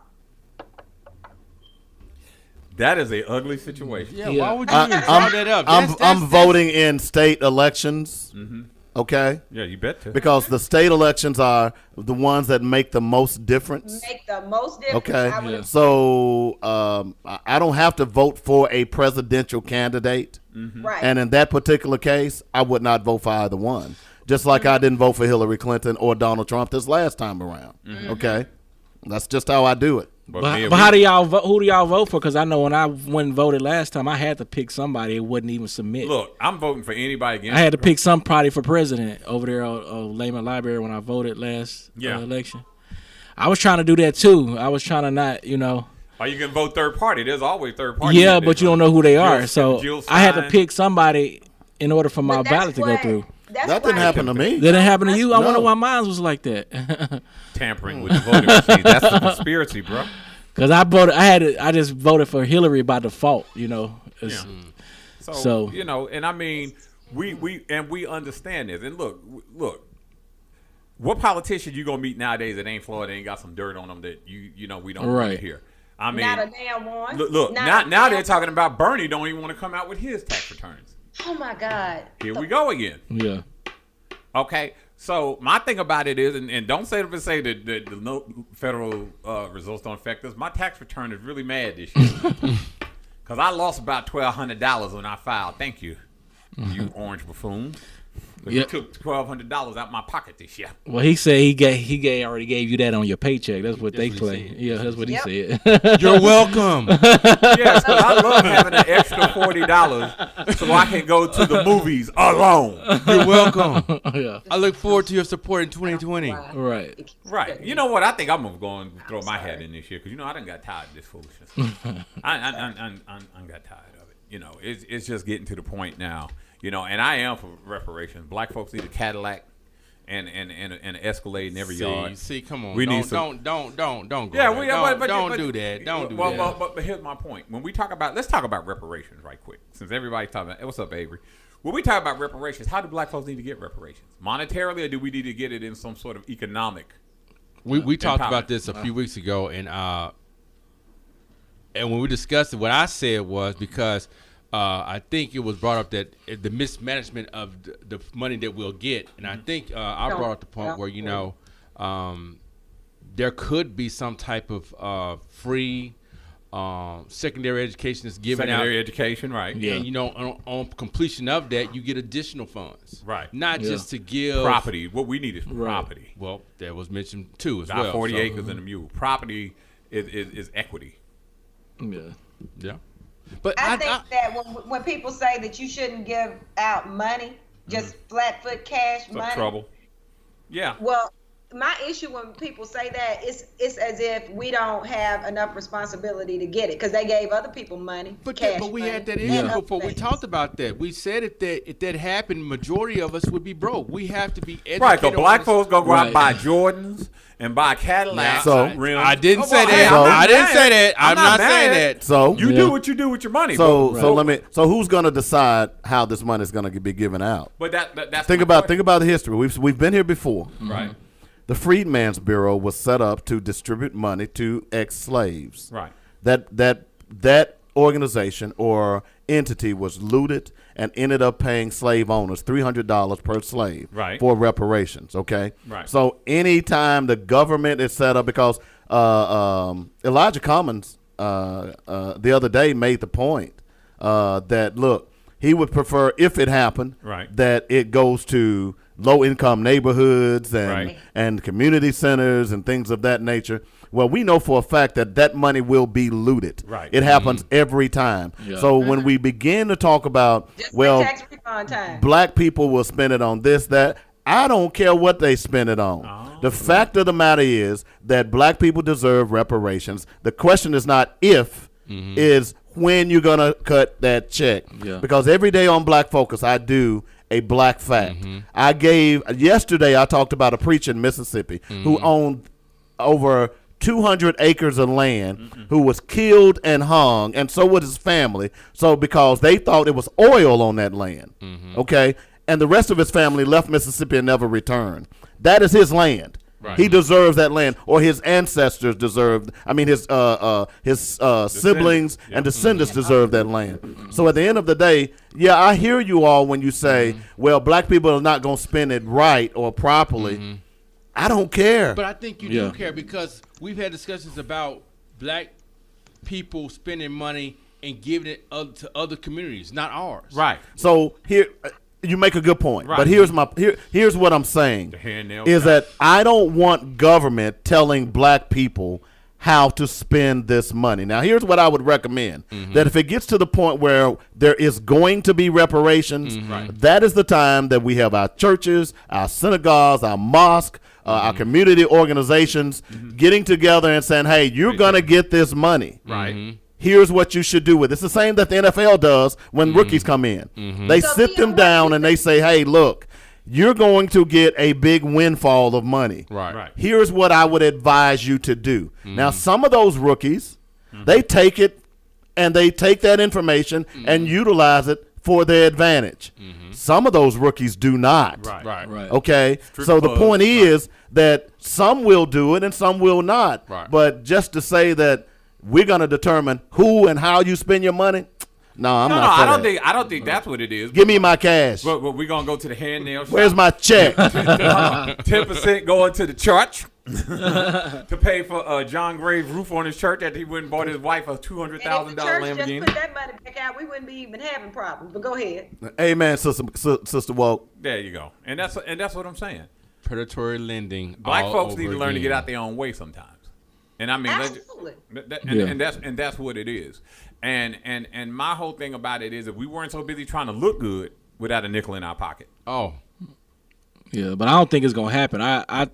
that is a ugly situation. Yeah. Why would you even draw that up? I'm voting in state elections. Mm-hmm. Okay. Yeah, you bet to. Because the state elections are the ones that make the most difference. Okay. So I don't have to vote for a presidential candidate. Mm-hmm. Right. And in that particular case, I would not vote for either one. Just like I didn't vote for Hillary Clinton or Donald Trump this last time around. Mm-hmm. Okay. That's just how I do it. But how do y'all vote? Who do y'all vote for? Because I know when I went and voted last time, I had to pick somebody. It wouldn't even submit. Look, I'm voting for anybody against. I had to pick somebody for president over there at Lehman Library when I voted last election. I was trying to do that too. I was trying to not, Or you can vote third party. There's always third party. Yeah, but you don't know who they are. So I had to pick somebody in order for my ballot to go through. That didn't happen to me. That didn't happen to you? I wonder why mine was like that. Tampering with the voting machine. That's a conspiracy, bro. Because I just voted for Hillary by default, So and I mean, we understand this. And look, what politician you gonna meet nowadays that ain't Florida, ain't got some dirt on them that we don't want to hear? I mean, not a damn one. Look, now they're talking about Bernie don't even want to come out with his tax returns. Oh my God! Here we go again. Yeah. Okay, so my thing about it is, and don't say that the no federal results don't affect us. My tax return is really mad this year because I lost about $1,200 when I filed. Thank you, you orange buffoon. You took $1,200 out my pocket this year. Well, he said he already gave you that on your paycheck. That's what they claim. Yeah, that's what he said. You're welcome. Yes, I love having an extra $40 so I can go to the movies alone. You're welcome. Yeah. I look forward to your support in 2020. Right. You know what? I think I'm gonna go and throw my hat in this year because I done got tired of this foolishness. I got tired of it. It's just getting to the point now. And I am for reparations. Black folks need a Cadillac and an Escalade in every yard. See, come on. Don't go. Yeah, don't do that. Don't do that. But here's my point. When we talk about, let's talk about reparations right quick. Since everybody's talking about, what's up, Avery? When we talk about reparations, how do black folks need to get reparations? Monetarily, or do we need to get it in some sort of economic? We talked about this a few weeks ago, and when we discussed it, what I said was because. I think it was brought up that the mismanagement of the money that we'll get, and I think I brought up the point where there could be some type of free secondary education that's given out. Secondary education, right? Yeah. And on completion of that, you get additional funds, right? Not just to give property. What we need is property. Well, that was mentioned too as Not well. 40 acres and a mule. Property is equity. Yeah. But I think that when people say that you shouldn't give out money, just flat foot cash money. Trouble. Yeah. Well, my issue when people say that is it's as if we don't have enough responsibility to get it because they gave other people money. But we money, had that issue before. We talked about that. We said if that happened, majority of us would be broke. We have to be educated. Right, so black folks go out and buy Jordans and buy Cadillacs. So I didn't say that. I didn't say that. I'm not saying that. So you do what you do with your money. So who's going to decide how this money is going to be given out? But that's think about the history. We've been here before. Right. The Freedmen's Bureau was set up to distribute money to ex-slaves. Right. That organization or entity was looted and ended up paying slave owners $300 per slave for reparations. Okay. Right. So anytime the government is set up, because Elijah Commons the other day made the point that look, he would prefer if it happened that it goes to low-income neighborhoods and community centers and things of that nature. Well, we know for a fact that money will be looted. Right. It happens every time. Yeah. So when we begin to talk about, tax refund time. Black people will spend it on this, that, I don't care what they spend it on. Oh. The fact of the matter is that black people deserve reparations. The question is not if, is when you're going to cut that check. Yeah. Because every day on Black Focus, I do a black fact. Yesterday I talked about a preacher in Mississippi who owned over 200 acres of land, who was killed and hung, and so was his family. So because they thought it was oil on that land, okay, and the rest of his family left Mississippi and never returned. That is his land. Right. He deserves that land, or his ancestors deserved. I mean, his siblings and descendants deserve that land. So at the end of the day, I hear you all when you say, "Well, black people are not going to spend it right or properly." I don't care. But I think you do care because we've had discussions about black people spending money and giving it to other communities, not ours. Right. So here. You make a good point, but here's what I'm saying is that I don't want government telling black people how to spend this money. Now, here's what I would recommend, that if it gets to the point where there is going to be reparations, that is the time that we have our churches, our synagogues, our mosque, our community organizations getting together and saying, hey, you're going to get this money. Right. Here's what you should do with it. It's the same that the NFL does when rookies come in. They sit them down and they say, hey, look, you're going to get a big windfall of money. Right. Here's what I would advise you to do. Now, some of those rookies, they take it and they take that information and utilize it for their advantage. Some of those rookies do not. Right. Okay? So the point is that some will do it and some will not. But just to say that we're going to determine who and how you spend your money, No, I'm No, not. I for don't that. think. I don't think that's what it is. Give me my cash. But we're gonna go to the hand nail shop. Where's my check? 10% going to the church to pay for John Gray's roof on his church that he went and bought his wife a $200,000 And if the church Lamborghini. just put that money back out, we wouldn't be even having problems. But go ahead. Amen, Sister Woke. There you go. And that's what I'm saying. Predatory lending. Black all folks over need to learn to again. get out their own way sometimes. And I mean, Absolutely. and that's what it is. And my whole thing about it is, if we weren't so busy trying to look good without a nickel in our pocket. Oh, Yeah, but I don't think it's gonna happen. I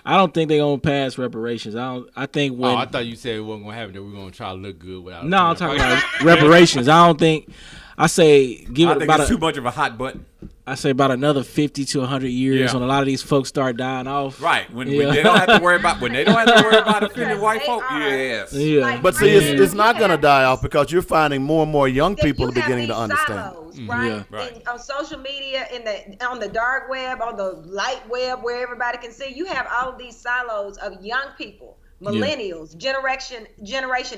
don't think they're gonna pass reparations. I think when. I thought you said it wasn't gonna happen. That we're gonna try to look good without. No, I'm talking about reparations. I don't think. I say give I it think about it's too much of a hot button. I say about another 50 to 100 years Yeah. when a lot of these folks start dying off. Right. When they don't have to worry about offending white They folk. are. Yes. Yeah. Like, But see, right it's now, not you going to have die these- off because you're finding more and more young that people you are beginning to have these understand. silos, right? Yeah. Right. And on social media, on the dark web, on the light web, where everybody can see, you have all of these silos of young people, millennials, Generation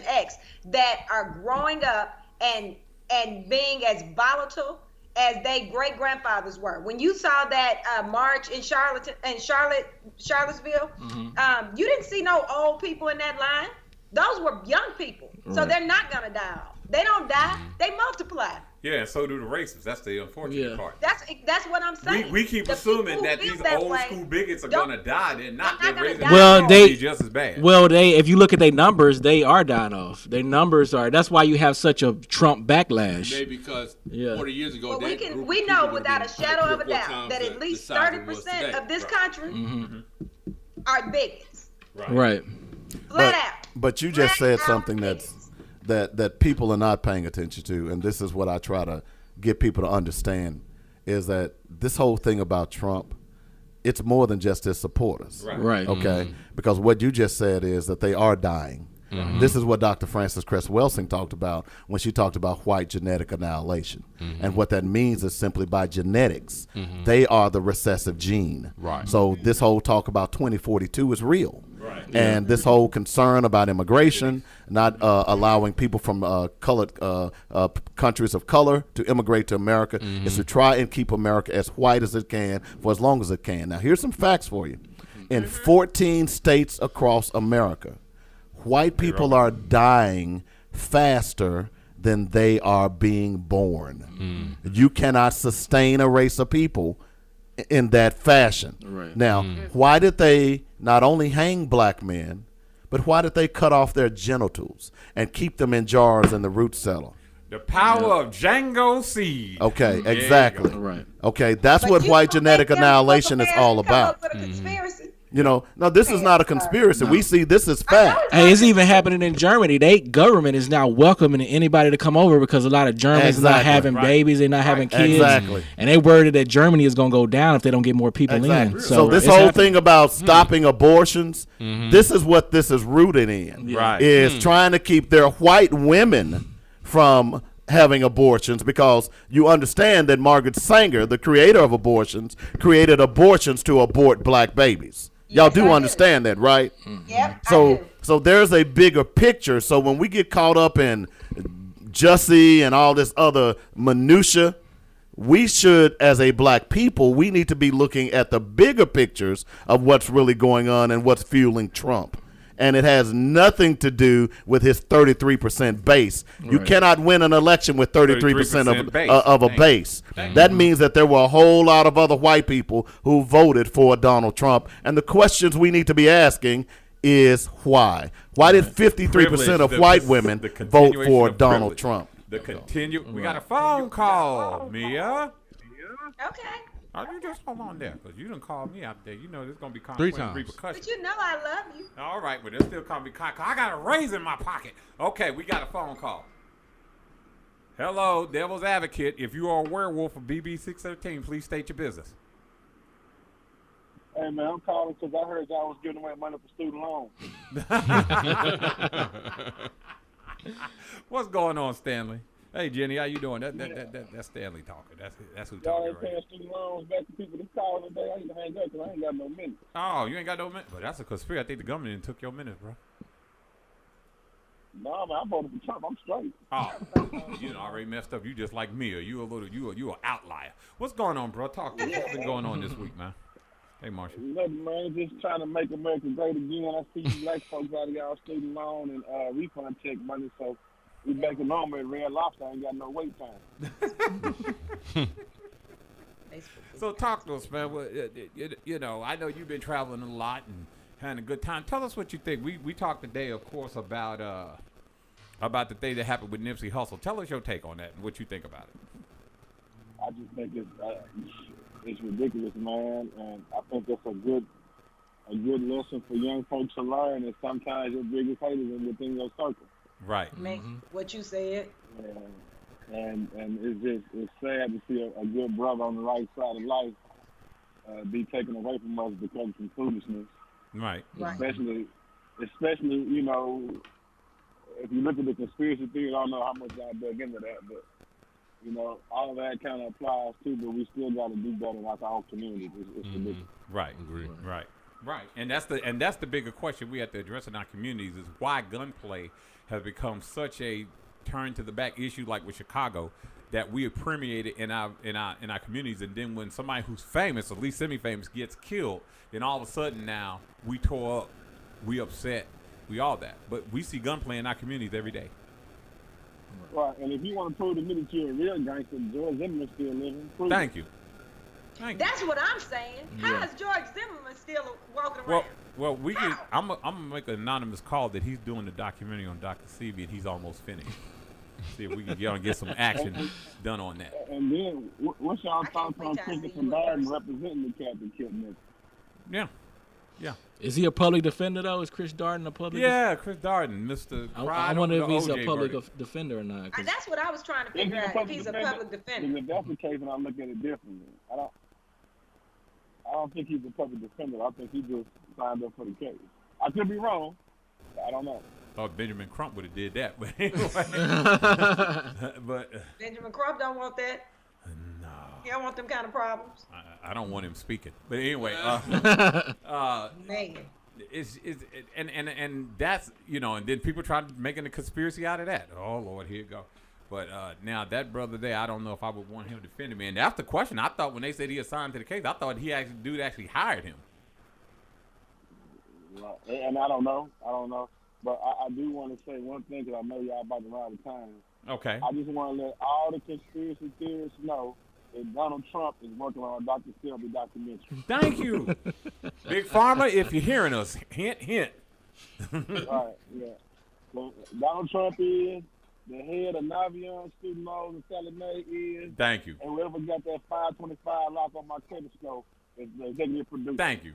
X, that are growing up and being as volatile as they great grandfathers were. When you saw that march in Charlottesville, you didn't see no old people in that line. Those were young people, so Right. they're not gonna die off. They don't die; they multiply. Yeah, and so do the racists. That's the unfortunate part. That's what I'm saying. We keep The assuming people that who these feel that old way school bigots are don't- going to die. They're not. they're They're not gonna raising die. Well, them they- to be just as bad. Well, if you look at their numbers, they are dying off. Their numbers are. That's why you have such a Trump backlash. Maybe because Yeah. 40 years ago, But that we group of we people know would've without a been shadow of a 3 or 4 doubt times that the at least size it was 30% today. of this Right. country are bigots. Right. Flat out. But you just Flat said out something bigots. that people are not paying attention to, and this is what I try to get people to understand, is that this whole thing about Trump, it's more than just his supporters. Right. Okay? Because what you just said is that they are dying. This is what Dr. Frances Cress Welsing talked about when she talked about white genetic annihilation. And what that means is simply by genetics, they are the recessive gene. Right. So this whole talk about 2042 is real. And this whole concern about immigration, not allowing people from colored countries of color to immigrate to America, is to try and keep America as white as it can for as long as it can. Now, here's some facts for you. In 14 states across America, white people are dying faster than they are being born. You cannot sustain a race of people in that fashion. Right. Now, why did they not only hang black men, but why did they cut off their genitals and keep them in jars in the root cellar? The power of Django Seed. Okay, There you exactly. go. Right. Okay, that's But what you white don't genetic think them annihilation is Republicans all come up about. with a conspiracy? You know, no, this is not a conspiracy. We see this as fact. Hey, it's even happening in Germany. They government is now welcoming anybody to come over because a lot of Germans are not Exactly. having Right. babies, they're not having kids, Exactly. and they worried that Germany is going to go down if they don't get more people Exactly. in. So this it's whole happening. thing about stopping abortions, this is what this is rooted in. Right. Is trying to keep their white women from having abortions, because you understand that Margaret Sanger, the creator of abortions, created abortions to abort black babies. Y'all Yes, do I do. understand that, right? Yep. I So do. so there's a bigger picture. So when we get caught up in Jussie and all this other minutia, we should, as a black people, we need to be looking at the bigger pictures of what's really going on and what's fueling Trump. And it has nothing to do with his 33% base. You Right. cannot win an election with 33% 33% base. of a Thank base. That means that there were a whole lot of other white people who voted for Donald Trump. And the questions we need to be asking is why? Why did 53% of white women the vote continuation for of Donald privilege. Trump? We got a phone call, Mia. Okay. Oh, you just hold on there, because you done called me out there. You know there's going to be 3 consequences, times. repercussions. But you know I love you. All right, but they'll still call me cock. I got a raise in my pocket. Okay, we got a phone call. Hello, Devil's Advocate. If you are a werewolf of BB613, please state your business. Hey man, I'm calling because I heard y'all was giving away money for student loans. What's going on, Stanley? Hey, Jenny, how you doing? That's Stanley talking. That's who Y'all talking ain't right paying student loans back to people that's calling today. I need to hang up because I ain't got no minutes. Oh, you ain't got no minutes? But that's a conspiracy. I think the government took your minutes, bro. No, man, I voted for Trump. I'm straight. Oh, you done already messed up. You just like me, or you an outlier. What's going on, bro? Talk to me. What's been going on this week, man? Hey, Marshall. Nothing, man. Just trying to make America great again. I see you black folks out of y'all student loan and refund check money, so we back to normal at Red Lobster. Ain't got no wait time. So talk to us, man. Well, you know, I know you've been traveling a lot and having a good time. Tell us what you think. We talked today, of course, about the thing that happened with Nipsey Hussle. Tell us your take on that and what you think about it. I just think it's ridiculous, man, and I think it's a good lesson for young folks to learn. That sometimes your biggest haters are within your circle. Right. What you said. And it's sad to see a good brother on the right side of life be taken away from us because of some foolishness. Right. Especially, you know, if you look at the conspiracy theory, I don't know how much I dug into that, but, you know, all of that kind of applies too, but we still got to do better in our communities. It's ridiculous. Right. Agree. Right. And that's the bigger question we have to address in our communities is why gunplay has become such a turn to the back issue, like with Chicago, that we have permeated in our communities, and then when somebody who's famous, at least semi-famous, gets killed, then all of a sudden now we tore up, we upset, we all that. But we see gunplay in our communities every day. Right, and if you want to prove to me that you're a real gangster, George Zimmerman still living. Thank you. That's what I'm saying. How is George Zimmerman still walking around? Well, we can. I'm gonna make an anonymous call that he's doing the documentary on Dr. Sebi, and he's almost finished. See if we can get some action done on that. And then, what's y'all thoughts on Christopher Darden representing the cat that killed Nipsey? Yeah. Is he a public defender though? Is Chris Darden a public? Yeah, Chris Darden, Mr. I wonder if he's a public defender or not. That's what I was trying to figure out. If he's a public defender. If that's the case, then I look at it differently. I don't think he's a public defender. I think he just signed up for the case. I could be wrong. I don't know. Thought Benjamin Crump would have did that, but anyway. Benjamin Crump don't want that. No. He don't want them kind of problems. I don't want him speaking. But anyway, man. And that's, you know, and then people try making a conspiracy out of that. Oh Lord, here you go. But now that brother there, I don't know if I would want him defending me. And that's the question. I thought when they said he assigned to the case, I thought dude actually hired him. And I don't know. But I do want to say one thing because I know y'all about to run out of time. Okay. I just want to let all the conspiracy theorists know that Donald Trump is working on a Dr. Selby documentary. Thank you. Big Pharma, if you're hearing us, hint. Right, yeah. So Donald Trump is, the head of Navion Student Loans and Sallie Mae is. Thank you. And whoever got that 525 lock on my credit score is the executive producer. Thank you.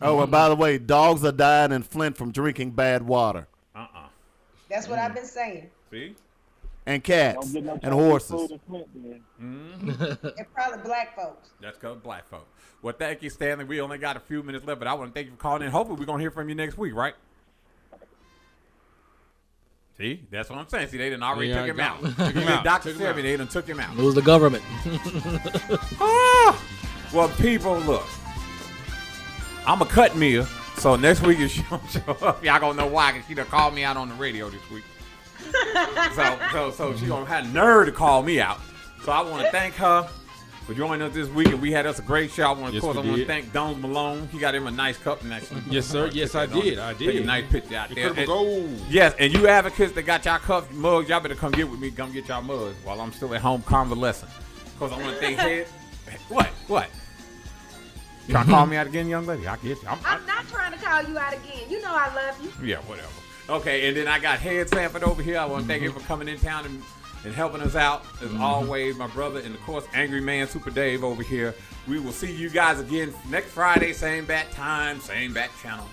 Oh, and by the way, dogs are dying in Flint from drinking bad water. That's what I've been saying. See? And cats and horses. And probably black folks. That's called black folks. Well, thank you, Stanley. We only got a few minutes left, but I want to thank you for calling in. Hopefully, we're going to hear from you next week, right? See? That's what I'm saying. See, they done already took him out. Dr. Sebi, they done took him out. It was the government. Well, people, look. I'm a cut meal, so next week if she don't show up, y'all going to know why, because she done called me out on the radio this week. So she gonna have nerve to call me out. So I want to thank her for joining us this week, and we had us a great show. I want to thank Don Malone. He got him a nice cup next week. Yes, sir. Yes, I did. Take a nice picture out there. Gold. Yes, and you advocates that got y'all cups, mugs, y'all better come get with me. Come get y'all mugs while I'm still at home convalescing. Because I want to thank Head. What? Trying to call me out again, young lady? I get you. I'm not trying to call you out again. You know I love you. Yeah, whatever. Okay, and then I got Head Sanford over here. I want to thank him for coming in town and helping us out. As always, my brother, and of course, Angry Man Super Dave over here. We will see you guys again next Friday, same bat time, same bat channel.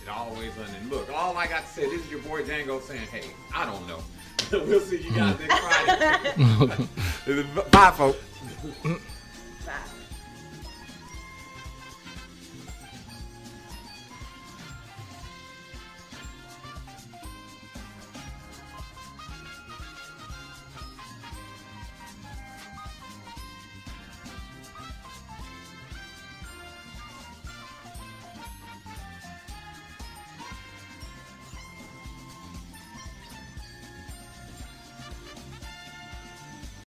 It always and look, all I got to say, this is your boy Django saying, hey, I don't know. We'll see you guys next Friday. Bye, folks.